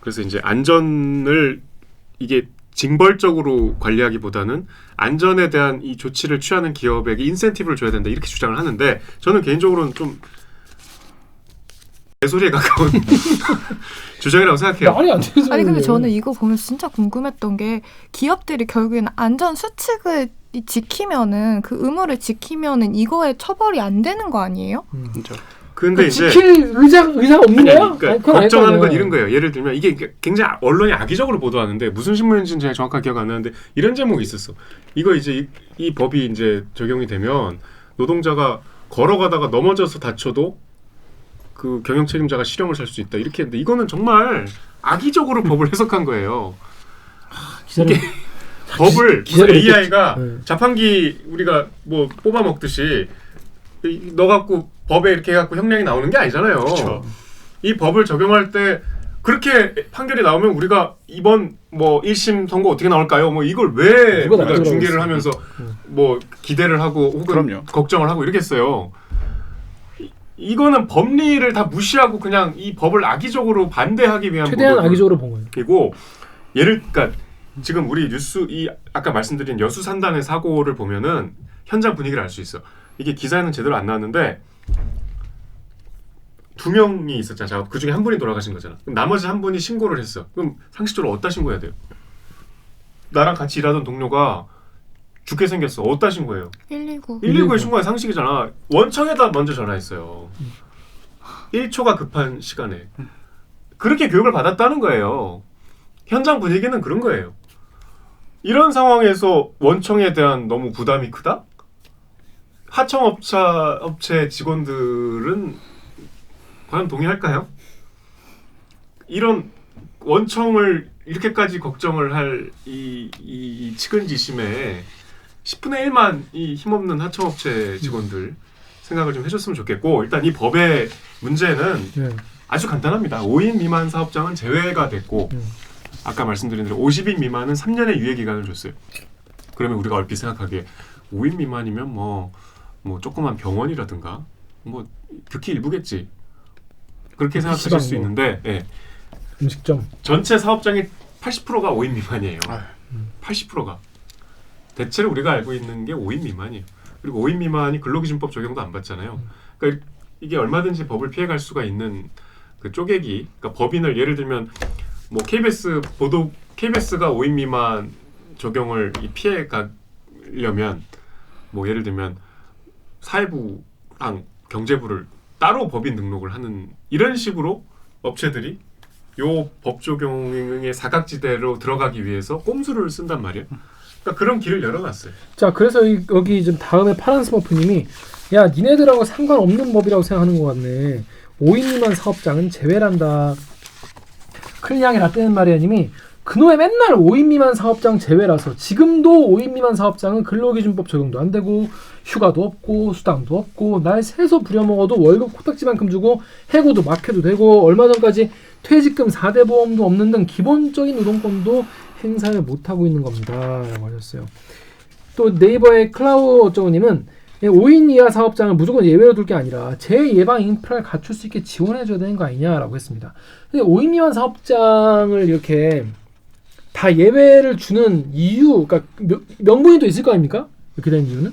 그래서 이제 안전을 이게 징벌적으로 관리하기보다는 안전에 대한 이 조치를 취하는 기업에게 인센티브를 줘야 된다, 이렇게 주장을 하는데, 저는 개인적으로는 좀 개소리에 가까운 주장이라고 생각해요. 아니 근데 저는 이거 보면 진짜 궁금했던 게, 기업들이 결국에는 안전 수칙을 지키면은, 그 의무를 지키면은 이거에 처벌이 안 되는 거 아니에요? 근데 이제 지킬 의사가 없는 거야? 그러니까 걱정하는 건 이런 거예요. 예를 들면 이게 굉장히 언론이 악의적으로 보도하는데, 무슨 신문인지는 제가 정확하게 기억 안 나는데 이런 제목이 있었어. 이거 이제 이 법이 이제 적용이 되면 노동자가 걸어가다가 넘어져서 다쳐도 그 경영 책임자가 실형을 살 수 있다, 이렇게 했는데, 이거는 정말 악의적으로 법을 해석한 거예요. 이게 법을 무슨 AI가 자판기 우리가 뭐 뽑아 먹듯이 너 갖고 법에 이렇게 해갖고 형량이 나오는 게 아니잖아요. 그쵸. 이 법을 적용할 때 그렇게 판결이 나오면 우리가 이번 뭐 1심 선고 어떻게 나올까요? 뭐 이걸 왜 우리가 중계를 하면서 뭐 기대를 하고 혹은 그럼요. 걱정을 하고 이러겠어요. 이거는 법리를 다 무시하고 그냥 이 법을 악의적으로 반대하기 위한 최대한 악의적으로 본 거예요. 그리고 그러니까 지금 우리 뉴스 이 아까 말씀드린 여수산단의 사고를 보면은 현장 분위기를 알 수 있어. 이게 기사에는 제대로 안 나왔는데 2명이 있었잖아. 그 중에 한 분이 돌아가신 거잖아. 그럼 나머지 한 분이 신고를 했어. 그럼 상식적으로 어디다 신고해야 돼요? 나랑 같이 일하던 동료가 죽게 생겼어. 어디다 신고해요? 119에 신고해 상식이잖아. 원청에다 먼저 전화했어요. 1초가 급한 시간에. 그렇게 교육을 받았다는 거예요. 현장 분위기는 그런 거예요. 이런 상황에서 원청에 대한 너무 부담이 크다? 하청업체 직원들은 과연 동의할까요? 이런 원청을 이렇게까지 걱정을 할 이 측은지심에 10분의 1만 이 힘없는 하청업체 직원들 생각을 좀 해줬으면 좋겠고 일단 이 법의 문제는 아주 간단합니다. 5인 미만 사업장은 제외가 됐고 아까 말씀드린 대로 50인 미만은 3년의 유예 기간을 줬어요. 그러면 우리가 얼핏 생각하기에 5인 미만이면 뭐 조그만 병원이라든가 뭐 극히 일부겠지. 그렇게 생각하실 수 있는데 음식점 전체 사업장의 80%가 5인 미만이에요. 80%가. 대체로 우리가 알고 있는 게 5인 미만이에요. 그리고 5인 미만이 근로기준법 적용도 안 받잖아요. 그러니까 이게 얼마든지 법을 피해갈 수가 있는 그 쪼개기. 그러니까 법인을 예를 들면 뭐 KBS가 5인 미만 적용을 피해가려면 뭐 예를 들면 사회부랑 경제부를 따로 법인 등록을 하는 이런 식으로 업체들이 요 법 적용의 사각지대로 들어가기 위해서 꼼수를 쓴단 말이에요. 그러니까 그런 길을 열어놨어요. 자, 그래서 여기 좀 다음에 파란 스머프님이 야, 니네들하고 상관없는 법이라고 생각하는 것 같네. 5인 미만 사업장은 제외란다. 클리앙의 라떼는 마리아님이 그놈의 맨날 5인 미만 사업장 제외라서 지금도 5인 미만 사업장은 근로기준법 적용도 안 되고 휴가도 없고 수당도 없고 날 새서 부려먹어도 월급 코딱지만큼 주고 해고도 막 해도 되고 얼마 전까지 퇴직금 4대 보험도 없는 등 기본적인 노동권도 행사를 못하고 있는 겁니다. 라고 하셨어요. 또 네이버의 클라우 어쩌고님은 5인 이하 사업장을 무조건 예외로 둘 게 아니라 재예방 인프라를 갖출 수 있게 지원해줘야 되는 거 아니냐라고 했습니다. 근데 5인 미만 사업장을 이렇게 다 예외를 주는 이유, 그러니까 명분이 또 있을 거 아닙니까? 이렇게 된 이유는?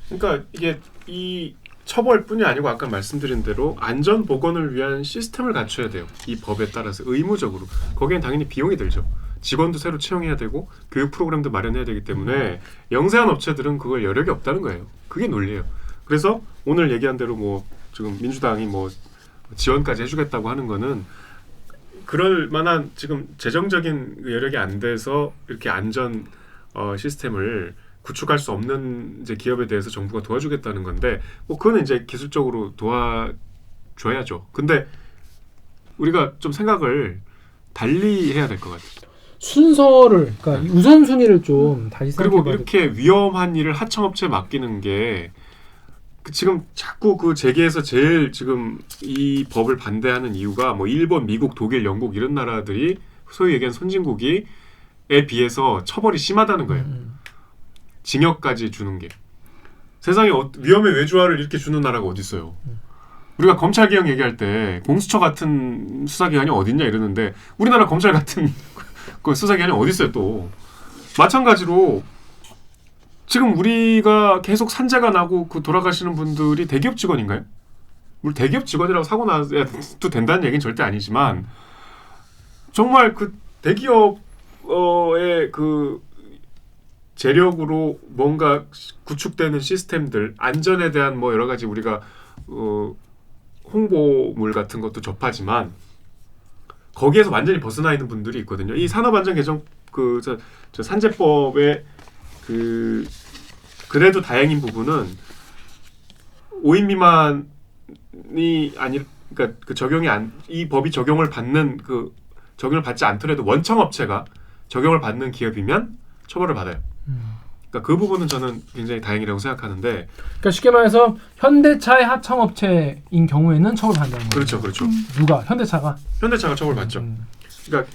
그러니까 이게 이 처벌뿐이 아니고 아까 말씀드린 대로 안전 보건을 위한 시스템을 갖춰야 돼요. 이 법에 따라서 의무적으로. 거기엔 당연히 비용이 들죠. 직원도 새로 채용해야 되고 교육 프로그램도 마련해야 되기 때문에 영세한 업체들은 그걸 여력이 없다는 거예요. 그게 논리예요. 그래서 오늘 얘기한 대로 뭐 지금 민주당이 뭐 지원까지 해주겠다고 하는 거는 그럴 만한 지금 재정적인 여력이 안 돼서 이렇게 안전 시스템을 구축할 수 없는 이제 기업에 대해서 정부가 도와주겠다는 건데 뭐 그거는 이제 기술적으로 도와줘야죠. 근데 우리가 좀 생각을 달리 해야 될 것 같아요. 순서를, 그러니까 우선순위를 좀 다시 생각해봐야 그리고 이렇게 위험한 일을 하청업체에 맡기는 게 지금 자꾸 그 재계에서 제일 지금 이 법을 반대하는 이유가 뭐 일본, 미국, 독일, 영국 이런 나라들이 소위 얘기하는 선진국에 비해서 처벌이 심하다는 거예요. 징역까지 주는 게. 세상에 위험의 외주화를 이렇게 주는 나라가 어디 있어요. 우리가 검찰개혁 얘기할 때 공수처 같은 수사기관이 어딨냐 이러는데 우리나라 검찰 같은 그 수사기관이 어디 있어요 또. 마찬가지로 지금 우리가 계속 산재가 나고 그 돌아가시는 분들이 대기업 직원인가요? 물론 대기업 직원이라고 사고 나도 된다는 얘기는 절대 아니지만 정말 그 대기업의 그 재력으로 뭔가 구축되는 시스템들 안전에 대한 뭐 여러 가지 우리가 홍보물 같은 것도 접하지만 거기에서 완전히 벗어나 있는 분들이 있거든요. 이 산업안전 개정 저 산재법의 그래도 다행인 부분은 5인 미만이 아니 그러니까 그 이 법이 적용을 받지 않더라도 원청 업체가 적용을 받는 기업이면 처벌을 받아요. 그러니까 그 부분은 저는 굉장히 다행이라고 생각하는데. 그러니까 쉽게 말해서 현대차의 하청업체인 경우에는 처벌받는다는 거죠. 그렇죠. 누가? 현대차가 처벌받죠. 그러니까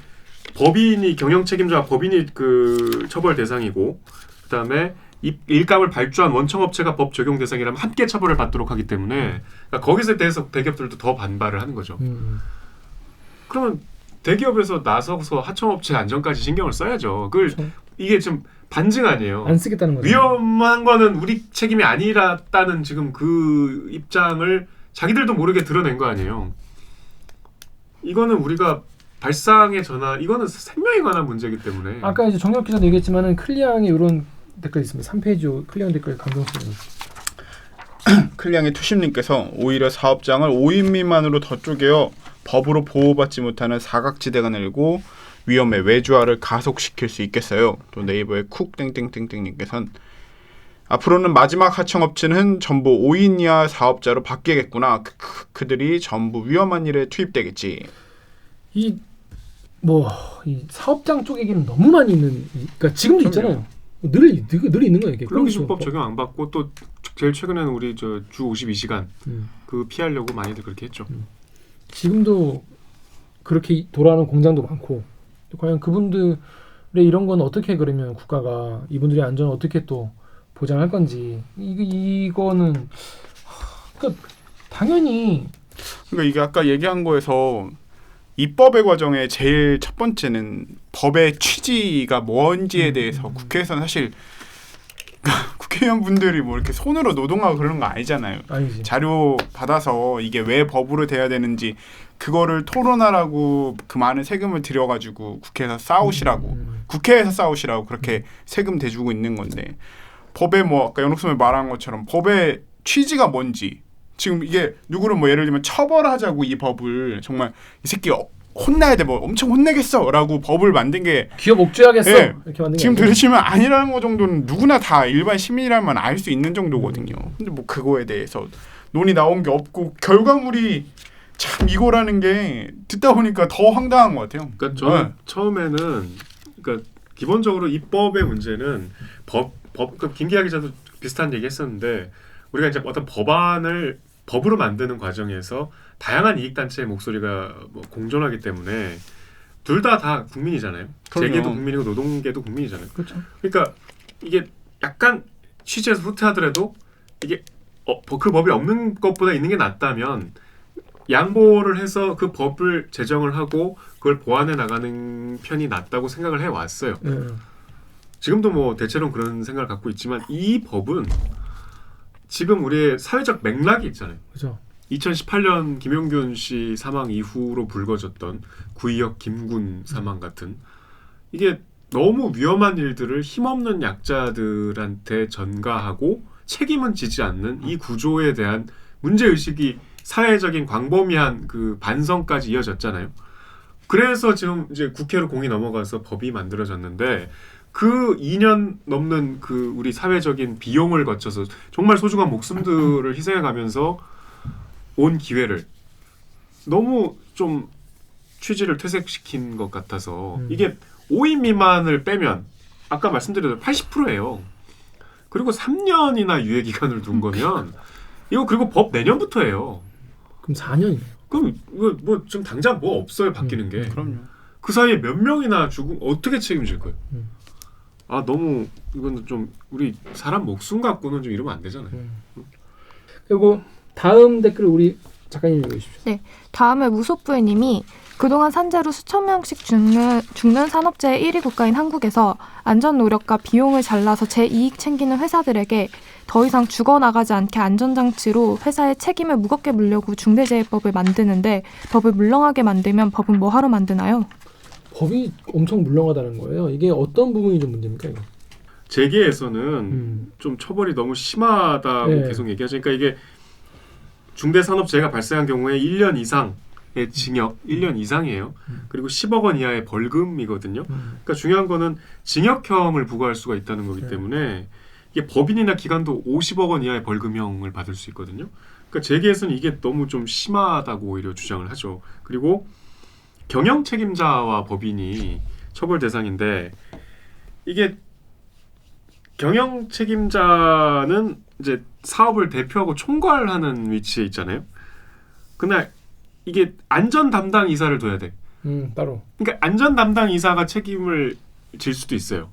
법인이 경영 책임자와 법인이 그 처벌 대상이고, 그다음에 일감을 발주한 원청업체가 법 적용 대상이라면 함께 처벌을 받도록 하기 때문에 그러니까 거기서 대해서 대기업들도 더 반발을 하는 거죠. 그러면 대기업에서 나서서 하청업체 안전까지 신경을 써야죠. 이게 좀 반증 아니에요. 안 쓰겠다는 거죠. 위험한 거는 우리 책임이 아니라는 지금 그 입장을 자기들도 모르게 드러낸 거 아니에요. 이거는 우리가 발상의 전환, 이거는 생명에 관한 문제이기 때문에. 아까 이제 정혁 기자도 얘기했지만은 클리앙의 이런 댓글 있습니다. 3페이지 클리앙 댓글 강경수님. 클리앙의 투심님께서 오히려 사업장을 5인 미만으로 더 쪼개어 법으로 보호받지 못하는 사각지대가 늘고 위험의 외주화를 가속시킬 수 있겠어요. 또 네이버의 쿡 땡땡땡땡님께서는 앞으로는 마지막 하청업체는 전부 5인 이하 사업자로 바뀌겠구나. 그들이 전부 위험한 일에 투입되겠지. 이 사업장 쪼개기는 너무 많이 있는. 그러니까 지금도 있잖아요. 늘 있는 거예요. 근로기준법 적용 안 받고 또 제일 최근에는 우리 주 52시간 그 피하려고 많이들 그렇게 했죠. 지금도 그렇게 돌아가는 공장도 많고, 과연 그분들의 이런 건 어떻게 그러면 국가가 이분들의 안전을 어떻게 또 보장할 건지 이거는 그러니까 당연히 그러니까 이게 아까 얘기한 거에서 입법의 과정에 제일 첫 번째는 법의 취지가 뭔지에 대해서 국회에서는 사실 국회의원분들이 뭐 이렇게 손으로 노동하고 그런 거 아니잖아요. 아니지. 자료 받아서 이게 왜 법으로 돼야 되는지 그거를 토론하라고 그 많은 세금을 들여가지고 국회에서 싸우시라고 그렇게 세금 대주고 있는 건데 법에 뭐 아까 연옥 선배 말한 것처럼 법의 취지가 뭔지 지금 이게 누구를 뭐 예를 들면 처벌하자고 이 법을 정말 이 새끼 혼나야 돼 뭐 엄청 혼내겠어라고 법을 만든 게 기업 옥죄하겠어 네, 이렇게 만든 게 지금 아니고. 들으시면 아니라는 거 정도는 누구나 다 일반 시민이라면 알 수 있는 정도거든요. 근데 뭐 그거에 대해서 논의 나온 게 없고 결과물이 참 이거라는 게 듣다 보니까 더 황당한 것 같아요. 그러니까 저는 처음에는 그러니까 기본적으로 입법의 문제는 그러니까 김기하 기자도 비슷한 얘기했었는데 우리가 이제 어떤 법으로 만드는 과정에서 다양한 이익단체의 목소리가 뭐 공존하기 때문에 둘 다 국민이잖아요. 그럼요. 재계도 국민이고 노동계도 국민이잖아요. 그렇죠. 그러니까 이게 약간 취지에서 후퇴하더라도 이게 그 법이 없는 것보다 있는 게 낫다면 양보를 해서 그 법을 제정을 하고 그걸 보완해 나가는 편이 낫다고 생각을 해왔어요. 지금도 뭐 대체로 그런 생각을 갖고 있지만 이 법은 지금 우리의 사회적 맥락이 있잖아요. 그렇죠. 2018년 김용균 씨 사망 이후로 불거졌던 구의역 김군 사망 같은 이게 너무 위험한 일들을 힘없는 약자들한테 전가하고 책임은 지지 않는 이 구조에 대한 문제의식이 사회적인 광범위한 그 반성까지 이어졌잖아요. 그래서 지금 이제 국회로 공이 넘어가서 법이 만들어졌는데 그 2년 넘는 그 우리 사회적인 비용을 거쳐서 정말 소중한 목숨들을 희생해가면서 온 기회를 너무 좀 취지를 퇴색시킨 것 같아서 이게 5인 미만을 빼면 아까 말씀드린 80%예요. 그리고 3년이나 유예 기간을 둔 거면 이거 그리고 법 내년부터예요. 그럼 4년이네요. 그럼 이거 뭐 지금 당장 뭐 없어요 바뀌는 게. 그럼요. 그 사이에 몇 명이나 죽으면 어떻게 책임질 거예요? 아 너무 이거는 좀 우리 사람 목숨 갖고는 좀 이러면 안 되잖아요. 그리고 다음 댓글 우리 작가님 읽어주십시오. 네, 다음에 무소부회님이 그동안 산재로 수천 명씩 죽는 산업재해 1위 국가인 한국에서 안전 노력과 비용을 잘라서 제 이익 챙기는 회사들에게 더 이상 죽어나가지 않게 안전장치로 회사의 책임을 무겁게 물려고 중대재해법을 만드는데 법을 물렁하게 만들면 법은 뭐하러 만드나요? 법이 엄청 물렁하다는 거예요. 이게 어떤 부분이 좀 문제입니까? 이거? 재계에서는 좀 처벌이 너무 심하다고 계속 얘기하죠. 그러니까 이게 중대산업재해가 발생한 경우에 1년 이상의 징역, 1년 이상이에요. 그리고 10억 원 이하의 벌금이거든요. 그러니까 중요한 거는 징역형을 부과할 수가 있다는 거기 때문에 이게 법인이나 기관도 50억 원 이하의 벌금형을 받을 수 있거든요. 그러니까 재계에서는 이게 너무 좀 심하다고 오히려 주장을 하죠. 그리고 경영 책임자와 법인이 처벌 대상인데 이게 경영 책임자는 이제 사업을 대표하고 총괄하는 위치에 있잖아요. 그날 이게 안전 담당 이사를 둬야 돼. 따로. 그러니까 안전 담당 이사가 책임을 질 수도 있어요.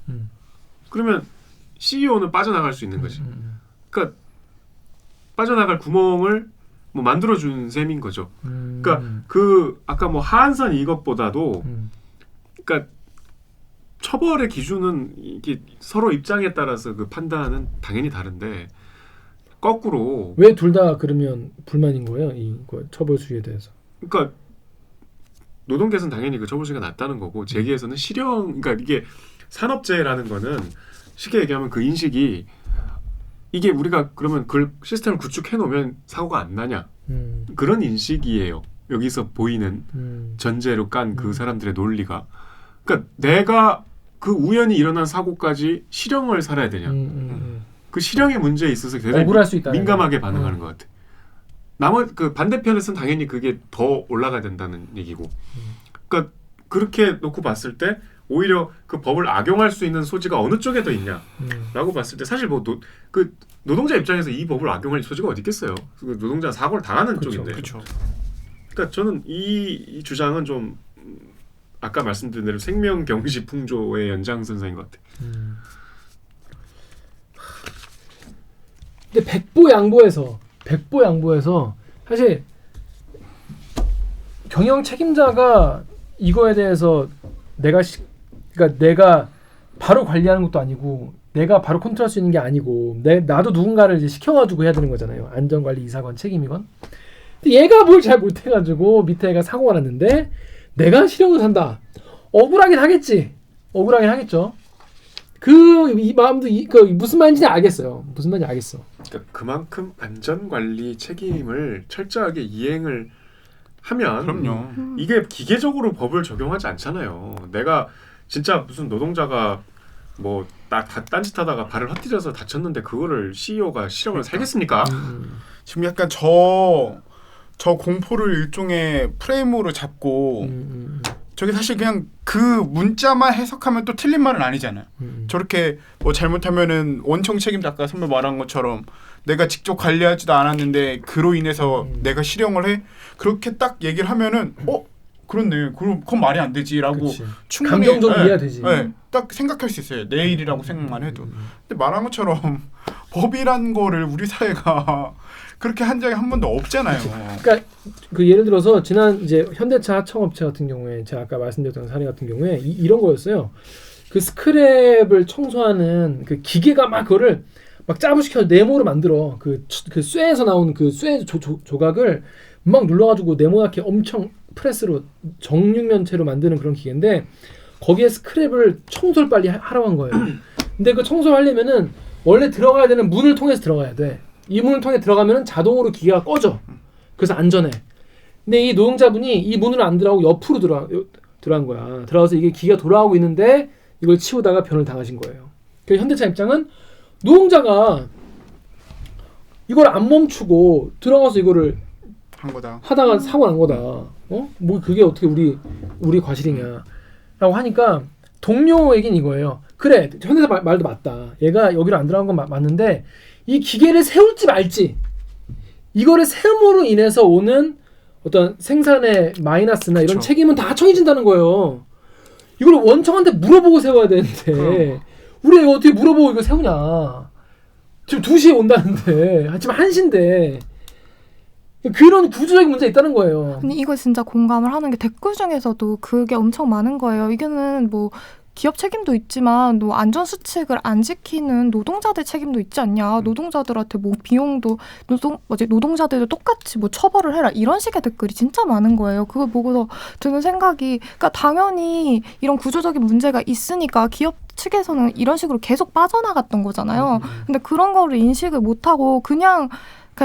그러면 CEO는 빠져나갈 수 있는 거지. 그러니까 빠져나갈 구멍을 뭐 만들어준 셈인 거죠. 그러니까 그 아까 뭐 하한선 이것보다도 그러니까 처벌의 기준은 이게 서로 입장에 따라서 그 판단은 당연히 다른데 거꾸로 왜 둘 다 그러면 불만인 거예요? 이거 처벌 수위에 대해서. 그러니까 노동계에서는 당연히 그 처벌 수위가 낮다는 거고 재계에서는 실형 그러니까 이게 산업재해라는 거는 쉽게 얘기하면 그 인식이 이게 우리가 그러면 그 시스템을 구축해 놓으면 사고가 안 나냐 그런 인식이에요. 여기서 보이는 전제로 깐 그 사람들의 논리가. 그러니까 내가 그 우연히 일어난 사고까지 실형을 살아야 되냐. 그 실형의 문제에 있어서 대단히 민감하게 반응하는 것 같아. 그 반대편에서는 당연히 그게 더 올라가야 된다는 얘기고. 그러니까 그렇게 놓고 봤을 때 오히려 그 법을 악용할 수 있는 소지가 어느 쪽에 더 있냐라고 봤을 때 사실 뭐 그 노동자 입장에서 이 법을 악용할 소지가 어디 있겠어요. 그 노동자 사고를 당하는 쪽인데. 그렇죠. 그러니까 저는 이 주장은 좀 아까 말씀드린 대로 생명 경시 풍조의 연장선상인 것 같아요. 근데 백보양보해서 사실 경영 책임자가 이거에 대해서 그러니까 내가 바로 관리하는 것도 아니고 내가 바로 컨트롤할 수 있는 게 아니고 나도 누군가를 이제 시켜가지고 해야 되는 거잖아요. 안전관리 이사건 책임이건. 근데 얘가 뭘 잘 못해가지고 밑에 애가 사고가 났는데 내가 실형을 산다. 억울하긴 하겠죠. 이 마음도 무슨 말인지 알겠어요. 그러니까 그만큼 안전관리 책임을 철저하게 이행을 하면 그럼요. 이게 기계적으로 법을 적용하지 않잖아요. 내가 진짜 무슨 노동자가 뭐 딴짓하다가 발을 헛디뎌서 다쳤는데 그거를 CEO가 실형을 살겠습니까? 지금 약간 저 공포를 일종의 프레임으로 잡고 저게 사실 그냥 그 문자만 해석하면 또 틀린 말은 아니잖아요. 저렇게 뭐 잘못하면은 원청 책임자 아까 선배 말한 것처럼 내가 직접 관리하지도 않았는데 그로 인해서 내가 실형을 해? 그렇게 딱 얘기를 하면은 그렇네. 그건 말이 안 되지라고 충분히 감정적으로 이해가 되지. 딱 생각할 수 있어요. 내 일이라고 생각만 해도. 근데 말한 것처럼 법이란 거를 우리 사회가 그렇게 한 적이 한 번도 없잖아요. 그러니까 그 예를 들어서 지난 이제 현대차 하청업체 같은 경우에 제가 아까 말씀드렸던 사례 같은 경우에 이런 거였어요. 그 스크랩을 청소하는 그 기계가 막 그거를 막 짜부시켜서 네모로 만들어. 그 쇠에서 나온 그 쇠 조각을 막 눌러가지고 네모나게 엄청 프레스로 정육면체로 만드는 그런 기계인데 거기에 스크랩을 청소를 빨리 하라고 한 거예요. 근데 그 청소를 하려면은 원래 들어가야 되는 문을 통해서 들어가야 돼. 이 문을 통해 들어가면은 자동으로 기계가 꺼져. 그래서 안전해. 근데 이 노동자분이 이 문을 안 들어가고 옆으로 들어간 거야. 들어가서 이게 기계가 돌아가고 있는데 이걸 치우다가 변을 당하신 거예요. 그래서 현대차 입장은 노동자가 이걸 안 멈추고 들어가서 이거를 한 거다. 하다가 사고 난 거다. 뭐 그게 어떻게 우리 과실이냐라고 하니까 동료 얘기는 이거예요. 그래, 현대사 말도 맞다. 얘가 여기로 안 들어간 건 맞는데 이 기계를 세울지 말지 이거를 세움으로 인해서 오는 어떤 생산의 마이너스나 이런 책임은 다 청해진다는 거예요. 이걸 원청한테 물어보고 세워야 되는데 우리 이거 어떻게 물어보고 이거 세우냐. 지금 2시에 온다는데 지금 1시인데 그런 구조적인 문제가 있다는 거예요. 근데 이거 진짜 공감을 하는 게 댓글 중에서도 그게 엄청 많은 거예요. 이거는 뭐 기업 책임도 있지만 뭐 안전수칙을 안 지키는 노동자들 책임도 있지 않냐. 노동자들한테 뭐 비용도 노동자들도 똑같이 뭐 처벌을 해라. 이런 식의 댓글이 진짜 많은 거예요. 그걸 보고서 드는 생각이 그러니까 당연히 이런 구조적인 문제가 있으니까 기업 측에서는 이런 식으로 계속 빠져나갔던 거잖아요. 근데 그런 거를 인식을 못하고 그냥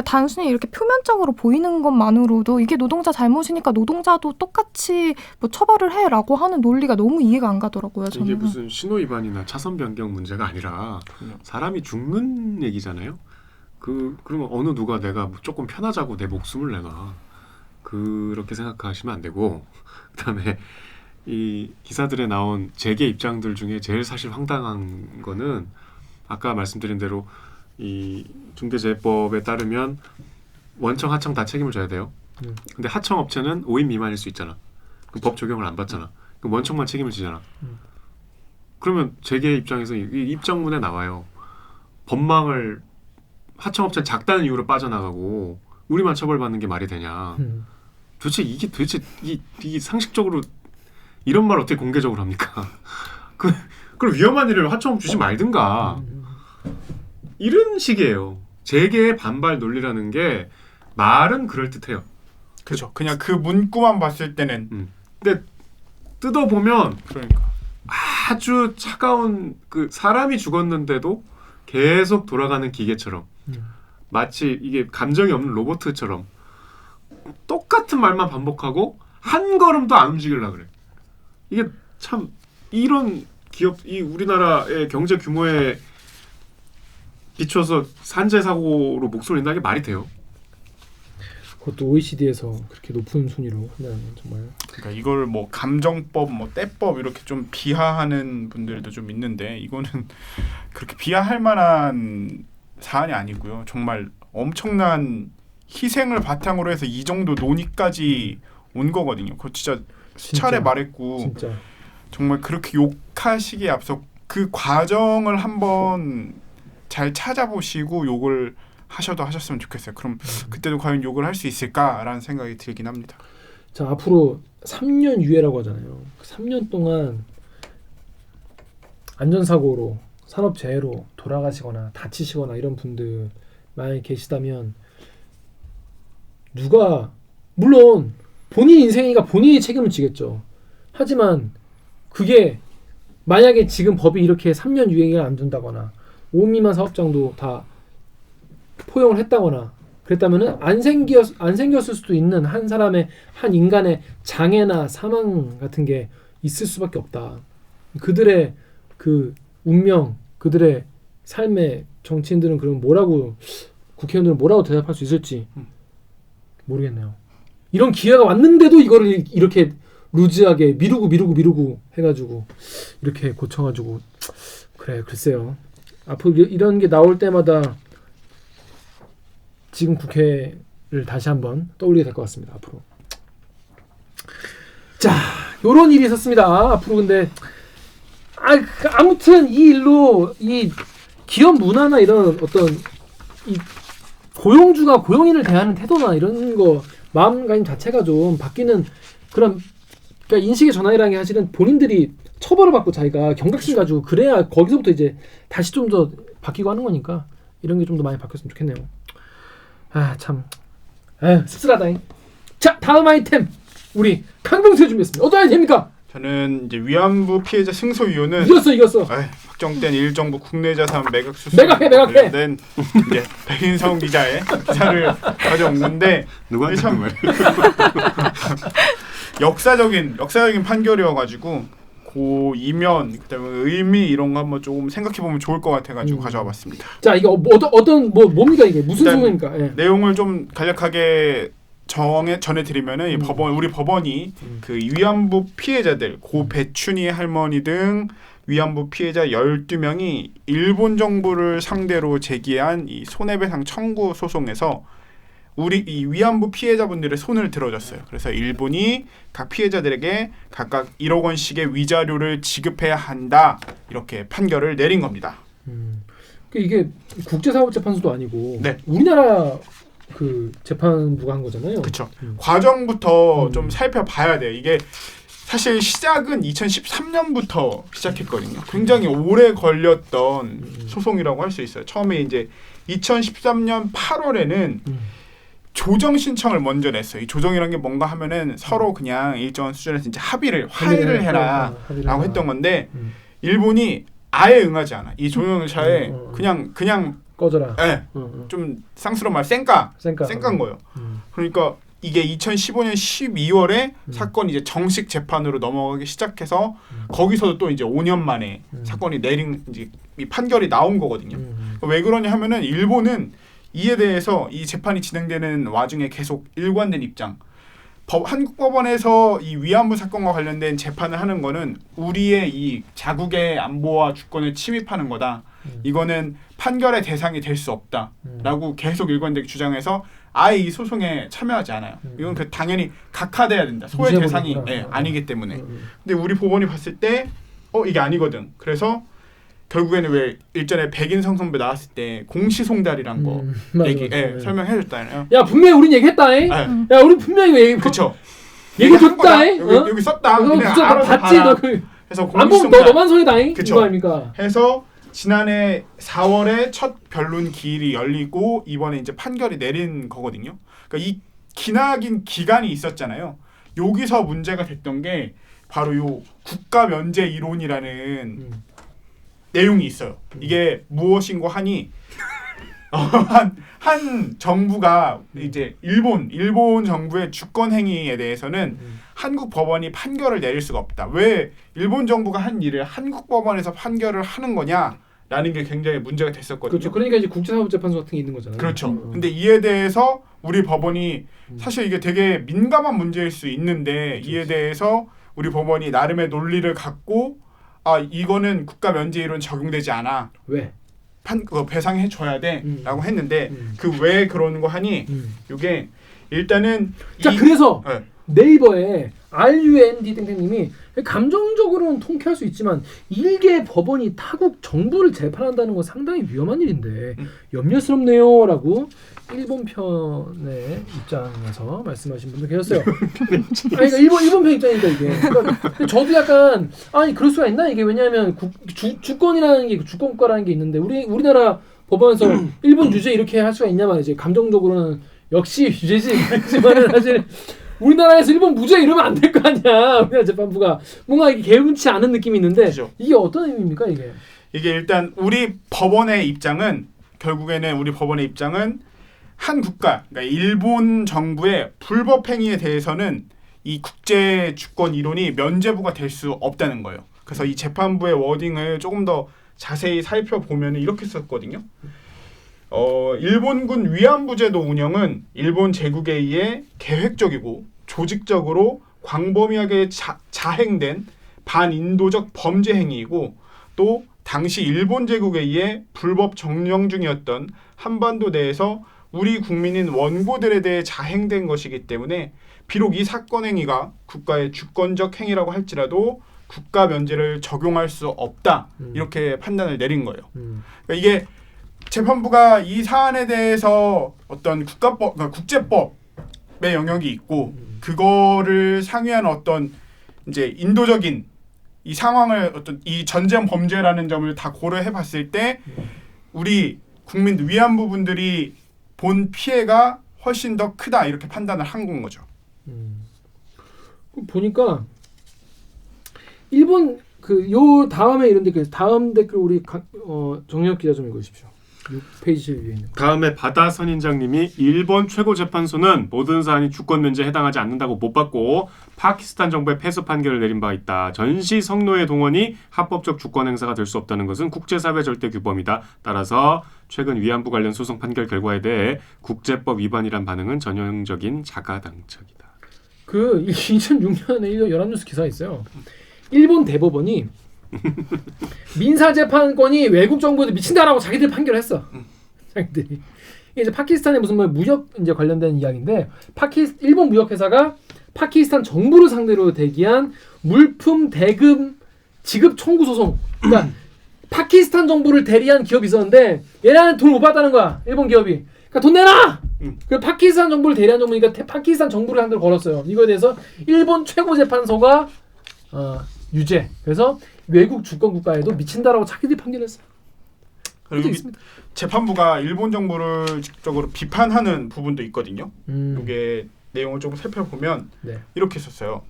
단순히 이렇게 표면적으로 보이는 것만으로도 이게 노동자 잘못이니까 노동자도 똑같이 뭐 처벌을 해라고 하는 논리가 너무 이해가 안 가더라고요. 저는. 이게 무슨 신호위반이나 차선 변경 문제가 아니라 사람이 죽는 얘기잖아요. 그러면 어느 누가 내가 조금 편하자고 내 목숨을 내놔. 그렇게 생각하시면 안 되고 그다음에 이 기사들에 나온 재계 입장들 중에 제일 사실 황당한 거는 아까 말씀드린 대로 이 중대재해법에 따르면 원청 하청 다 책임을 져야 돼요. 근데 하청 업체는 5인 미만일 수 있잖아. 그럼 법 적용을 안 받잖아. 그럼 원청만 책임을 지잖아. 그러면 재계 입장에서 이 입장문에 나와요. 법망을 하청업체는 작다는 이유로 빠져나가고 우리만 처벌받는 게 말이 되냐. 도대체 이게 상식적으로 이런 말 어떻게 공개적으로 합니까? 그럼 위험한 일을 하청업 주지 말든가. 이런 식이에요. 재계의 반발 논리라는 게 말은 그럴듯해요. 그렇죠. 그냥 그 문구만 봤을 때는. 근데 뜯어보면 그러니까 아주 차가운 그 사람이 죽었는데도 계속 돌아가는 기계처럼 마치 이게 감정이 없는 로봇처럼 똑같은 말만 반복하고 한 걸음도 안 움직이려고 그래. 이게 참 이런 기업, 이 우리나라의 경제 규모에 비춰서 산재 사고로 목소리 낸다는 게 말이 돼요? 그것도 OECD에서 그렇게 높은 순위로 한다는 건 정말. 그러니까 이걸 뭐 감정법, 뭐 때법 이렇게 좀 비하하는 분들도 좀 있는데 이거는 그렇게 비하할 만한 사안이 아니고요. 정말 엄청난 희생을 바탕으로 해서 이 정도 논의까지 온 거거든요. 그거 진짜 수차례 말했고 진짜. 정말 그렇게 욕하시기에 앞서 그 과정을 한번 잘 찾아보시고 욕을 하셨으면 좋겠어요. 그럼 그때도 과연 욕을 할 수 있을까라는 생각이 들긴 합니다. 자, 앞으로 3년 유예라고 하잖아요. 3년 동안 안전사고로 산업재해로 돌아가시거나 다치시거나 이런 분들 만약에 계시다면 누가 물론 본인 인생이니까 본인이 책임을 지겠죠. 하지만 그게 만약에 지금 법이 이렇게 3년 유예를 안 둔다거나 5인 미만 사업장도 다 포용을 했다거나 그랬다면은 안 생겼을 수도 있는 한 사람의 한 인간의 장애나 사망 같은 게 있을 수밖에 없다. 그들의 그 운명, 그들의 삶에 정치인들은 그럼 뭐라고 국회의원들은 뭐라고 대답할 수 있을지 모르겠네요. 이런 기회가 왔는데도 이거를 이렇게 루즈하게 미루고 해가지고 이렇게 고쳐가지고 그래 글쎄요. 앞으로 이런 게 나올 때마다 지금 국회를 다시 한번 떠올리게 될 것 같습니다. 앞으로. 자, 요런 일이 있었습니다. 앞으로 근데 아무튼 이 일로 이 기업 문화나 이런 어떤 이 고용주가 고용인을 대하는 태도나 이런 거 마음가짐 자체가 좀 바뀌는 그런 그러니까 인식의 전환이라는 게 사실은 본인들이 처벌을 받고 자기가 경각심 가지고 그래야 거기서부터 이제 다시 좀 더 바뀌고 하는 거니까 이런 게 좀 더 많이 바뀌었으면 좋겠네요. 아 참, 씁쓸하다잉. 자, 다음 아이템 우리 강병수 준비했습니다. 어떤 아이템입니까? 저는 이제 위안부 피해자 승소위원은 이겼어. 확정된 일정부 국내 자산 매각 수수 매각해. 이제 백인성 기자의 기사를 가져왔는데 누가 참 역사적인 판결이어가지고 그 이면 그다음에 의미 이런 거 한번 조금 생각해 보면 좋을 것 같아가지고 가져와봤습니다. 자, 이거 뭡니까 이게 무슨 소송입니까? 예. 내용을 좀 간략하게 전해드리면은 이 법원 우리 법원이 그 위안부 피해자들 고 배춘희 할머니 등 위안부 피해자 12명이 일본 정부를 상대로 제기한 이 손해배상 청구 소송에서 우리 이 위안부 피해자분들의 손을 들어줬어요. 그래서 일본이 각 피해자들에게 각각 1억 원씩의 위자료를 지급해야 한다 이렇게 판결을 내린 겁니다. 이게 국제사법재판소도 아니고 네. 우리나라 그 재판부가 한 거잖아요. 그렇죠. 과정부터 좀 살펴봐야 돼요. 이게 사실 시작은 2013년부터 시작했거든요. 굉장히 오래 걸렸던 소송이라고 할 수 있어요. 처음에 이제 2013년 8월에는 조정 신청을 먼저 냈어요. 이 조정이라는 게 뭔가 하면은 서로 그냥 일정 수준에서 이제 화해를 해라라고 했던 건데 일본이 아예 응하지 않아. 이 조정사에 그냥 꺼져라. 네. 좀 쌍스러운 말 쌩깐 거예요. 그러니까 이게 2015년 12월에 사건이 이제 정식 재판으로 넘어가기 시작해서 거기서도 또 이제 5년 만에 사건이 내린 이제 이 판결이 나온 거거든요. 왜 그러냐 하면은 일본은 이에 대해서 이 재판이 진행되는 와중에 계속 일관된 입장. 한국 법원에서 이 위안부 사건과 관련된 재판을 하는 거는 우리의 이 자국의 안보와 주권을 침입하는 거다. 이거는 판결의 대상이 될 수 없다라고 계속 일관되게 주장해서 아예 이 소송에 참여하지 않아요. 이건 당연히 각하돼야 된다. 소의 대상이 아니기 때문에. 근데 우리 법원이 봤을 때 이게 아니거든. 그래서 결국에는 왜 일전에 백인성 선배 나왔을 때 공시송달이란 거 설명해줬잖아요. 야 분명히 우린 얘기했다잉. 야 우리 분명히 얘기. 그쵸. 얘기했다잉. 여기 썼다. 진짜 봤지 너 그. 그래서 안 보면 너만 손이다잉. 이거 아닙니까? 해서 지난해 4월에 첫 변론 기일이 열리고 이번에 이제 판결이 내린 거거든요. 그러니까 이 기나긴 기간이 있었잖아요. 여기서 문제가 됐던 게 바로 요 국가 면제 이론이라는 내용이 있어요. 이게 무엇인고 하니 한 정부가 이제 일본 정부의 주권 행위에 대해서는 한국 법원이 판결을 내릴 수가 없다. 왜 일본 정부가 한 일을 한국 법원에서 판결을 하는 거냐라는 게 굉장히 문제가 됐었거든요. 그렇죠. 그러니까 이제 국제사법재판소 같은 게 있는 거잖아요. 그렇죠. 근데 이에 대해서 우리 법원이 사실 이게 되게 민감한 문제일 수 있는데 이에 대해서 우리 법원이 나름의 논리를 갖고 이거는 국가 면제 이론 적용되지 않아. 왜? 배상해 줘야 돼라고 했는데 그 왜 그러는 거 하니 이게 일단은 그래서 네이버에 RUND 땡땡님이 감정적으로는 통쾌할 수 있지만 일개 법원이 타국 정부를 재판한다는 건 상당히 위험한 일인데 염려스럽네요라고 일본 편의 입장에서 말씀하신 분도 계셨어요. 그러니까 일본 편 입장이니까 이게. 그러니까 저도 약간 그럴 수가 있나 이게 왜냐하면 주권이라는 게 주권국가라는 게 있는데 우리나라 법원에서 일본 유죄 이렇게 할 수가 있냐 말이지. 감정적으로는 역시 유죄지. 하지만 사실. 우리나라에서 일본 무죄 이러면 안 될 거 아니야. 우리나라 재판부가 뭔가 이게 개운치 않은 느낌이 있는데 그렇죠. 이게 어떤 의미입니까 이게? 이게 일단 우리 법원의 입장은 한 국가, 그러니까 일본 정부의 불법 행위에 대해서는 이 국제 주권 이론이 면제부가 될 수 없다는 거예요. 그래서 이 재판부의 워딩을 조금 더 자세히 살펴보면 이렇게 썼거든요. 일본군 위안부제도 운영은 일본 제국에 의해 계획적이고 조직적으로 광범위하게 자행된 반인도적 범죄 행위이고 또 당시 일본 제국에 의해 불법 점령 중이었던 한반도 내에서 우리 국민인 원고들에 대해 자행된 것이기 때문에 비록 이 사건 행위가 국가의 주권적 행위라고 할지라도 국가 면제를 적용할 수 없다. 이렇게 판단을 내린 거예요. 그러니까 이게 재판부가 이 사안에 대해서 어떤 국제법의 영역이 있고 그거를 상회한 어떤 이제 인도적인 이 상황을 어떤 이 전쟁 범죄라는 점을 다 고려해 봤을 때 우리 국민 위안부 분들이 본 피해가 훨씬 더 크다 이렇게 판단을 한 거죠. 보니까 일본 요 다음에 이런데 다음 댓글 우리 정혁 기자 좀 읽으십시오. 6페이지 위에 있는 거. 다음에 바다 선인장님이 일본 최고재판소는 모든 사안이 주권 면제에 해당하지 않는다고 못 받고 파키스탄 정부의 패소 판결을 내린 바 있다. 전시 성노예 동원이 합법적 주권 행사가 될 수 없다는 것은 국제사회 절대 규범이다. 따라서 최근 위안부 관련 소송 판결 결과에 대해 국제법 위반이란 반응은 전형적인 자가당착이다. 2006년에 연합뉴스 기사가 있어요. 일본 대법원이 민사재판권이 외국 정부에도 미친다라고 자기들 판결했어. 자기들이. 이게 이제 파키스탄의 무슨 무역 이제 관련된 이야기인데 일본 무역회사가 파키스탄 정부를 상대로 대기한 물품 대금 지급 청구 소송. 그러니까 파키스탄 정부를 대리한 기업이 있었는데 얘네는 돈 못 받았다는 거야. 일본 기업이. 그러니까 돈 내놔. 그 파키스탄 정부를 대리한 정부니까 파키스탄 정부를 상대로 걸었어요. 이거에 대해서 일본 최고재판소가 유죄. 그래서 외국 주권 국가에도 미친다라고 자기들이 판결했어요. 그리고 재판부가 일본 정부를 직접적으로 비판하는 부분도 있거든요. 이게 내용을 조금 살펴보면 이렇게 썼어요.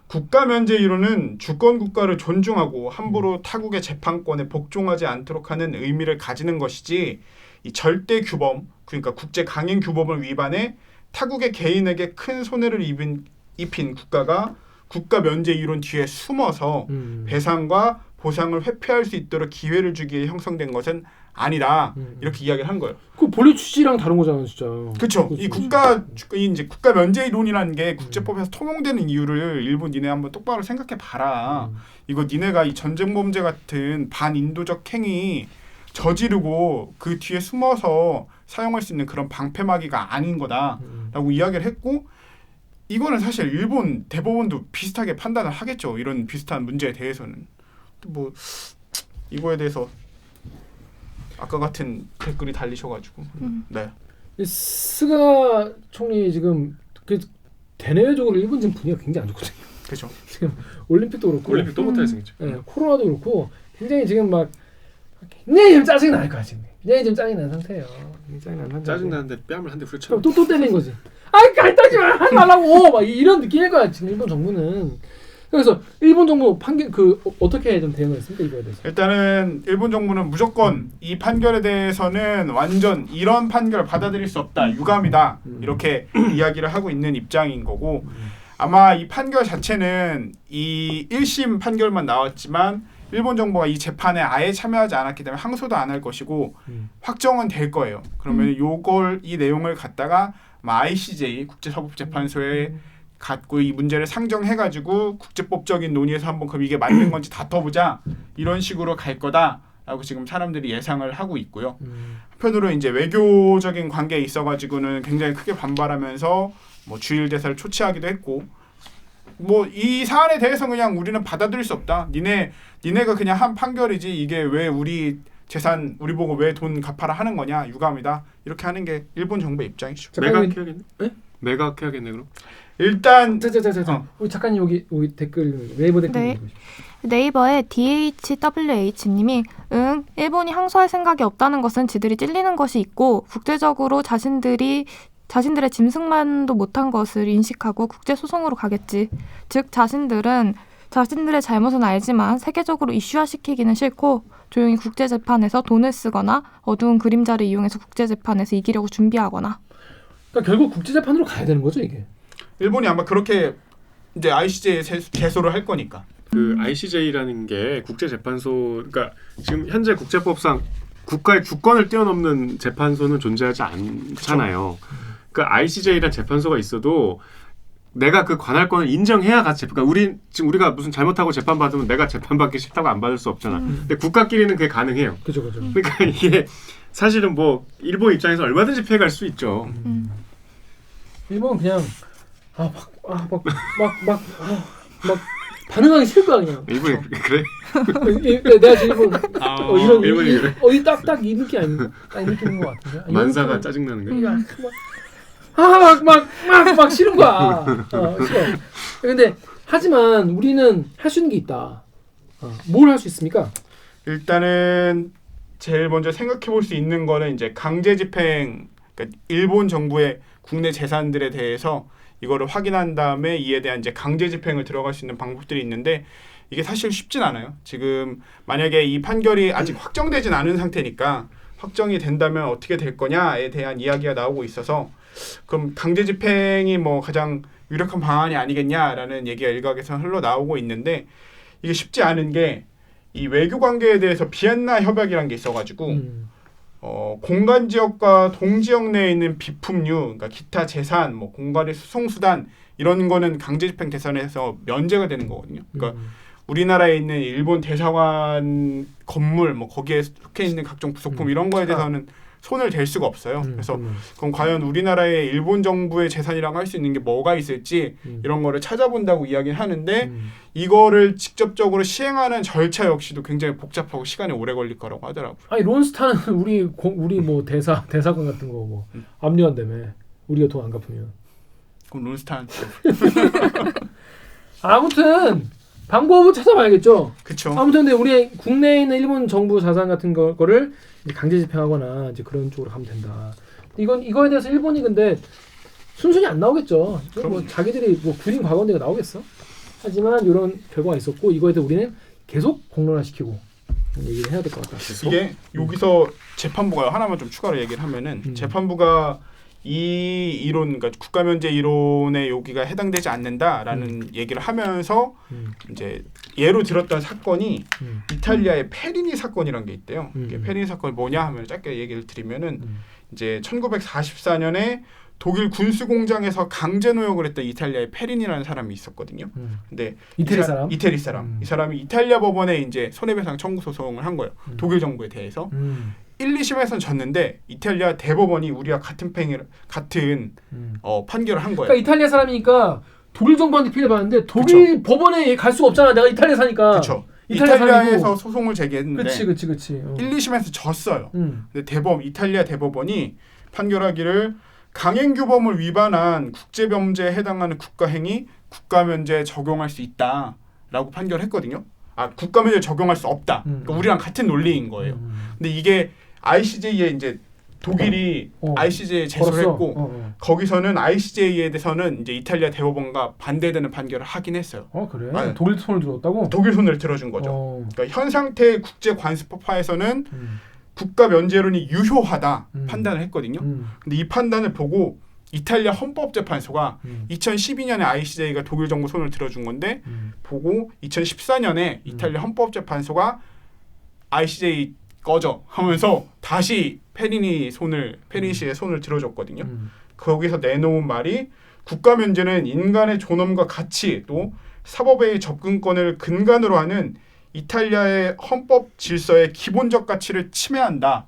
국가 면제 이론은 주권 국가를 존중하고 함부로 타국의 재판권에 복종하지 않도록 하는 의미를 가지는 것이지 이 절대 규범, 그러니까 국제 강행 규범을 위반해 타국의 개인에게 큰 손해를 입힌 국가가 국가 면제 이론 뒤에 숨어서 배상과 보상을 회피할 수 있도록 기회를 주기 위해 형성된 것은 아니다. 이렇게 이야기를 한 거예요. 그 본래 취지랑 다른 거잖아요, 진짜. 그렇죠. 이 국가 면제 이론이라는 게 국제법에서 통용되는 이유를 일본 니네 한번 똑바로 생각해 봐라. 이거 니네가 이 전쟁 범죄 같은 반인도적 행위 저지르고 그 뒤에 숨어서 사용할 수 있는 그런 방패막이가 아닌 거다라고 이야기를 했고 이거는 사실 일본 대법원도 비슷하게 판단을 하겠죠. 이런 비슷한 문제에 대해서는. 뭐 이거에 대해서 아까 같은 댓글이 달리셔가지고 네. 스가 총리 지금 그 대내외적으로 일본 지금 분위기가 굉장히 안 좋거든요. 그렇죠. 지금 올림픽도 그렇고 올림픽 또 못할 생겼죠. 네, 코로나도 그렇고 굉장히 지금 막 굉장히 지금 짜증이 날 거야 지금. 굉장히 지금 짜증이 난 상태예요. 짜증 나는데 뺨을 한 대 후려쳐. 또 때리는 거지. 아이 갈등지 하지 말라고 막 이런 느낌일 거야 지금 일본 정부는. 그래서 일본 정부 판결 어떻게 좀 대응했습니까 이거에 대해서? 일단은 일본 정부는 무조건 이 판결에 대해서는 완전 이런 판결을 받아들일 수 없다, 유감이다 이렇게 이야기를 하고 있는 입장인 거고 아마 이 판결 자체는 이 1심 판결만 나왔지만 일본 정부가 이 재판에 아예 참여하지 않았기 때문에 항소도 안 할 것이고 확정은 될 거예요. 그러면 이 내용을 갖다가 ICJ 국제사법재판소에 갖고 이 문제를 상정해가지고 국제법적인 논의에서 한번 그럼 이게 맞는 건지 다퉈보자 이런 식으로 갈 거다라고 지금 사람들이 예상을 하고 있고요. 한편으로 이제 외교적인 관계에 있어가지고는 굉장히 크게 반발하면서 뭐 주일 대사를 초치하기도 했고 뭐 이 사안에 대해서 그냥 우리는 받아들일 수 없다. 니네가 그냥 한 판결이지 이게 왜 우리 재산 우리 보고 왜 돈 갚아라 하는 거냐 유감이다 이렇게 하는 게 일본 정부의 입장이죠. 매각해야겠네. 네? 매각해야겠네 그럼. 일단 우리 작가님 여기 댓글 네이버 댓글 네. 네이버에 DHWH님이 일본이 항소할 생각이 없다는 것은 지들이 찔리는 것이 있고 국제적으로 자신들의 짐승만도 못한 것을 인식하고 국제소송으로 가겠지. 즉 자신들의 잘못은 알지만 세계적으로 이슈화시키기는 싫고 조용히 국제재판에서 돈을 쓰거나 어두운 그림자를 이용해서 국제재판에서 이기려고 준비하거나. 그러니까 결국 국제재판으로 가야 되는 거죠 이게. 일본이 아마 그렇게 이제 ICJ에 제소를 할 거니까. 그 ICJ라는 게 국제재판소, 그러니까 지금 현재 국제법상 국가의 주권을 뛰어넘는 재판소는 존재하지 않잖아요. 그러니까 ICJ라는 재판소가 있어도 내가 그 관할권을 인정해야 같이 그러니까 우리가 무슨 잘못하고 재판 받으면 내가 재판 받기 싫다고 안 받을 수 없잖아. 근데 국가끼리는 그게 가능해요. 그죠. 그러니까 이게 사실은 뭐 일본 입장에서 얼마든지 피해갈 수 있죠. 일본은 그냥 막 반응하기 싫을 거야 그냥. 일본이 그래? 내가 지금 이런 일본이 그래? 딱딱 이 느낌 아닌가? 이 느낌인 것 같은데. 만사가 짜증나는 거야. 막 싫은 거야. 싫어. 근데 하지만 우리는 할 수 있는 게 있다. 뭘 할 수 있습니까? 일단은 제일 먼저 생각해 볼 수 있는 거는 이제 강제 집행, 그러니까 일본 정부의 국내 재산들에 대해서 이거를 확인한 다음에 이에 대한 이제 강제 집행을 들어갈 수 있는 방법들이 있는데 이게 사실 쉽진 않아요. 지금 만약에 이 판결이 아직 확정되진 않은 상태니까 확정이 된다면 어떻게 될 거냐에 대한 이야기가 나오고 있어서 그럼 강제 집행이 뭐 가장 유력한 방안이 아니겠냐라는 얘기가 일각에서 흘러나오고 있는데 이게 쉽지 않은 게 이 외교 관계에 대해서 비엔나 협약이라는 게 있어가지고 공간 지역과 동지역 내에 있는 비품류, 그러니까 기타 재산, 뭐 공간의 수송 수단 이런 거는 강제 집행 대상에서 면제가 되는 거거든요. 그러니까 우리나라에 있는 일본 대사관 건물, 뭐 거기에 속해 있는 각종 부속품 이런 거에 대해서는 손을 댈 수가 없어요. 그래서 그럼 과연 우리나라의 일본 정부의 재산이라고 할 수 있는 게 뭐가 있을지 이런 거를 찾아본다고 이야기를 하는데 이거를 직접적으로 시행하는 절차 역시도 굉장히 복잡하고 시간이 오래 걸릴 거라고 하더라고요. 아니 론스타는 우리 뭐 대사관 같은 거 뭐 압류한다며 우리가 돈 안 갚으면. 그럼 론스타는 아무튼 방법은 찾아봐야겠죠. 그렇죠. 아무튼 근데 우리 국내에 있는 일본 정부 자산 같은 거를 강제 집행하거나 이제 그런 쪽으로 가면 된다. 이거에 대해서 일본이 근데 순순히 안 나오겠죠. 뭐 자기들이 뭐 구린 과거인데가 나오겠어? 하지만 이런 결과가 있었고 이거에 대해 우리는 계속 공론화시키고 얘기를 해야 될 것 같다. 이게 여기서 재판부가 하나만 좀 추가로 얘기를 하면은 재판부가 이 이론, 그러니까 국가면제 이론에 여기가 해당되지 않는다라는 얘기를 하면서 이제 예로 들었던 사건이 이탈리아의 페리니 사건이라는 게 있대요. 이게 페리니 사건이 뭐냐 하면 짧게 얘기를 드리면은 이제 1944년에 독일 군수 공장에서 강제 노역을 했던 이탈리아의 페린이라는 사람이 있었거든요. 근데 이태리 사람? 이태리 사람. 이 사람이 이탈리아 법원에 이제 손해배상 청구 소송을 한 거예요. 독일 정부에 대해서. 1, 2심에서는 졌는데 이탈리아 대법원이 우리와 같은 판결을 한 거예요. 그러니까 이탈리아 사람이니까 독일 정부한테 피해를 받는데 독일 그쵸. 법원에 갈 수가 없잖아. 내가 이탈리아 사니까. 그렇죠. 이탈리아에서 소송을 제기했는데 그치. 1, 2심에서 졌어요. 근데 이탈리아 대법원이 판결하기를 강행규범을 위반한 국제범죄에 해당하는 국가행위 국가면제에 적용할 수 있다라고 판결했거든요. 국가면제에 적용할 수 없다. 그러니까 우리랑 같은 논리인 거예요. 근데 이게 ICJ에 이제 독일이 ICJ에 제소를 했고 거기서는 ICJ에 대해서는 이제 이탈리아 대법원과 반대되는 판결을 하긴 했어요. 그래? 네. 독일 손을 들었다고? 독일 손을 들어준 거죠. 그러니까 현 상태의 국제관습법하에서는 국가 면제론이 유효하다 판단을 했거든요. 근데 이 판단을 보고 이탈리아 헌법재판소가 2012년에 ICJ가 독일 정부 손을 들어준 건데 보고 2014년에 이탈리아 헌법재판소가 ICJ 꺼져 하면서 다시 페린 씨의 손을 들어줬거든요. 거기서 내놓은 말이 국가 면제는 인간의 존엄과 가치 또 사법의 접근권을 근간으로 하는 이탈리아의 헌법 질서의 기본적 가치를 침해한다.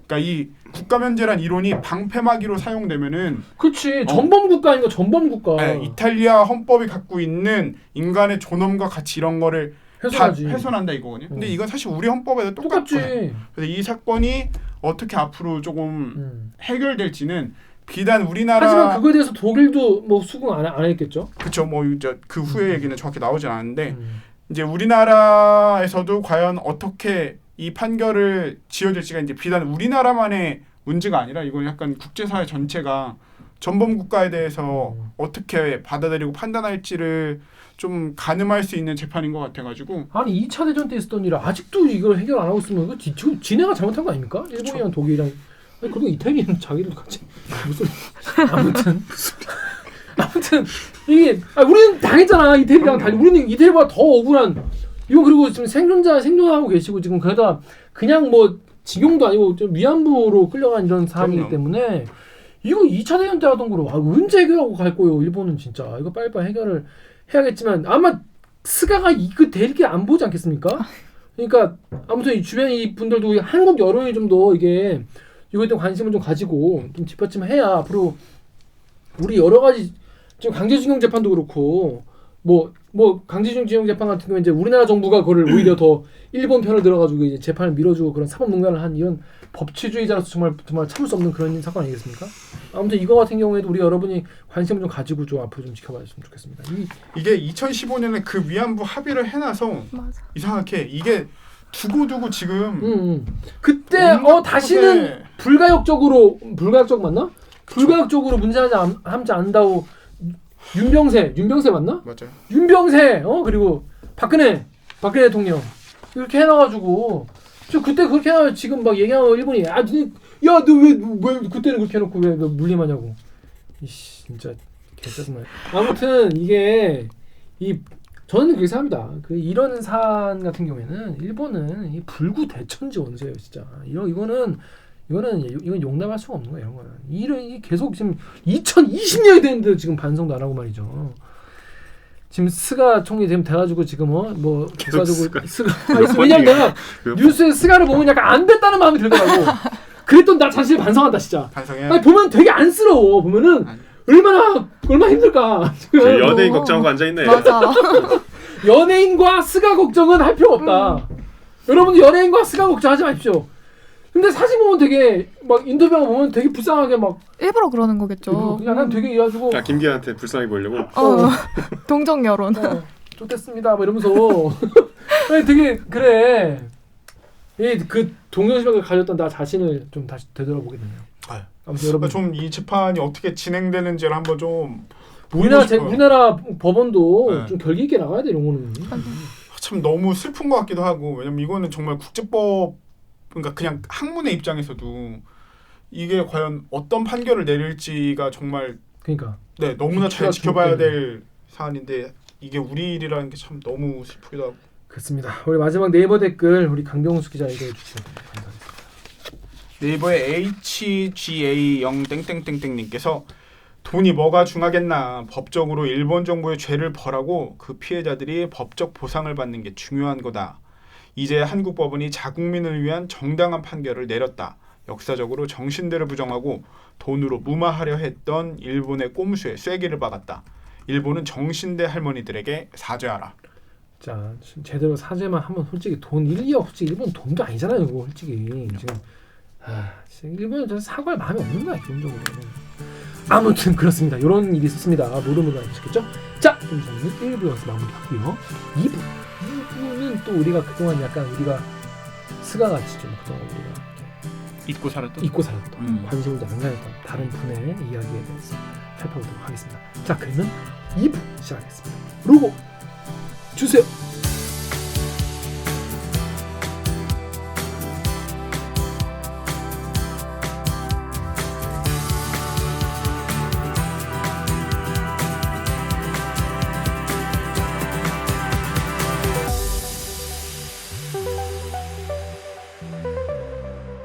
그러니까 이 국가 면제란 이론이 방패막이로 사용되면은 그렇지. 전범 국가 아닌가 전범 국가. 네, 이탈리아 헌법이 갖고 있는 인간의 존엄과 가치 이런 거를 훼손하지. 다 훼손한다 이거거든요. 근데 이건 사실 우리 헌법에도 똑같지. 그래서 이 사건이 어떻게 앞으로 조금 해결될지는 비단 우리나라. 하지만 그거에 대해서 독일도 뭐 수긍 안 했겠죠. 그렇죠. 뭐 이제 그 후의 얘기는 정확히 나오진 않았는데 이제 우리나라에서도 과연 어떻게 이 판결을 지어질지가 이제 비단 우리나라만의 문제가 아니라 이건 약간 국제사회 전체가 전범 국가에 대해서 어떻게 받아들이고 판단할지를 좀 가늠할 수 있는 재판인 것 같아가지고. 아니 2차 대전 때 있었던 일 아직도 이걸 해결 안 하고 있으면 이거 지금 지네가 잘못한 거 아닙니까? 일본이랑 독일이랑. 아니 그리고 이태리는 자기들 같이 무슨 아무튼 이게 우리는 당했잖아. 이태리랑 달리 우리는 이태리보다 더 억울한. 이건 그리고 지금 생존하고 계시고 지금 게다가 그냥 뭐 징용도 아니고 좀 위안부로 끌려간 이런 사안이기 때문에 이거 2차 대전 때 하던 거로 언제 해결하고 갈 거예요. 일본은 진짜 이거 빨리빨리 해결을 해야겠지만 아마 스가가 이거 대리기 안 보지 않겠습니까? 그러니까 아무튼 이 주변 이 분들도 한국 여론이 좀 더 이게 이거에 대한 관심을 좀 가지고 좀 뒷받침해야 앞으로 우리 여러 가지 지금 강제징용 재판도 그렇고 뭐 강제징용 재판 같은 경우 이제 우리나라 정부가 그거를 오히려 더 일본 편을 들어가지고 이제 재판을 밀어주고 그런 사법농단을 한 이런 법치주의자로서 정말 참을 수 없는 그런 사건 아니겠습니까? 아무튼 이거 같은 경우에도 우리 여러분이 관심을 좀 가지고 좀 앞으로 좀 지켜봐줬으면 좋겠습니다. 이게 2015년에 그 위안부 합의를 해놔서 맞아. 이상하게 이게 두고두고 지금 그때 다시는 불가역적으로 맞나? 그쵸. 불가역적으로 문제하지 않는다고 윤병세 맞나? 맞아요. 윤병세 그리고 박근혜 대통령 이렇게 해놔가지고 저 그때 그렇게 해놔 지금 막 얘기하고 일본이 너 왜 그때는 그렇게 해놓고 왜 물림하냐고. 이씨 진짜 개짜증나. 아무튼 이게 저는 그렇게 생각합니다. 이런 사안 같은 경우에는 일본은 이 불구 대천지 원수예요, 진짜. 이건 용납할 수가 없는 거예요, 이런 거는. 이게 계속 지금 2020년이 됐는데 지금 반성도 안 하고 말이죠. 지금 스가 총리 지금 돼가지고 지금 계속 스가 왜냐면 내가 뉴스에 스가를 보면 약간 안 됐다는 마음이 들더라고. 그랬던 나 자신을 반성한다, 진짜. 반성해. 보면 되게 안쓰러워. 보면은 얼마나 힘들까. 연예인 걱정하고 앉아 있네. 맞아. 연예인과 스가 걱정은 할 필요 없다. 여러분들 연예인과 스가 걱정하지 마십시오. 근데 사진 보면 되게 막 인터뷰 보면 되게 불쌍하게 막 일부러 그러는 거겠죠. 약간 되게 이래가지고 김기현한테 불쌍해 보이려고. 동정 여론. 좋겠습니다. 뭐 이러면서 되게 그래. 그 동정심을 가졌던 나 자신을 좀 다시 되돌아보게 되네요. 아무튼 여러분 좀 이 재판이 어떻게 진행되는지를 한번 좀 우리나라 법원도 좀 결기 있게 나가야 돼 이런 거는. 참 너무 슬픈 것 같기도 하고 왜냐면 이거는 정말 국제법 그러니까 그냥 학문의 입장에서도 이게 과연 어떤 판결을 내릴지가 정말 너무나 잘 지켜봐야 될 사안인데 이게 우리 일이라는 게 참 너무 슬프기도 하고. 그렇습니다. 우리 마지막 네이버 댓글 우리 강병수 기자 읽어주시죠. 감사합니다. 네이버의 HGA0땡땡땡땡님께서 돈이 뭐가 중하겠나. 법적으로 일본 정부의 죄를 벌하고 그 피해자들이 법적 보상을 받는 게 중요한 거다. 이제 한국 법원이 자국민을 위한 정당한 판결을 내렸다. 역사적으로 정신대를 부정하고 돈으로 무마하려 했던 일본의 꼼수에 쐐기를 박았다. 일본은 정신대 할머니들에게 사죄하라. 자, 제대로 사죄만 하면 솔직히 돈 1억 솔직히 일본 돈도 아니잖아요. 그거 솔직히 지금 일본은 사과할 마음이 없는 거야 기본적으로. 아무튼 그렇습니다. 이런 일이 있었습니다. 모르는 분들 아시겠죠? 자, 그럼 저는 1부 여기서 마무리하고요. 2부는 또 우리가 그동안 약간 우리가 스가같이 좀 그동안 우리가 잊고 살았던 관심을 안 가졌던 다른 분의 이야기에 대해서 살펴보도록 하겠습니다. 자, 그러면 2부 시작하겠습니다. 로고 주세요.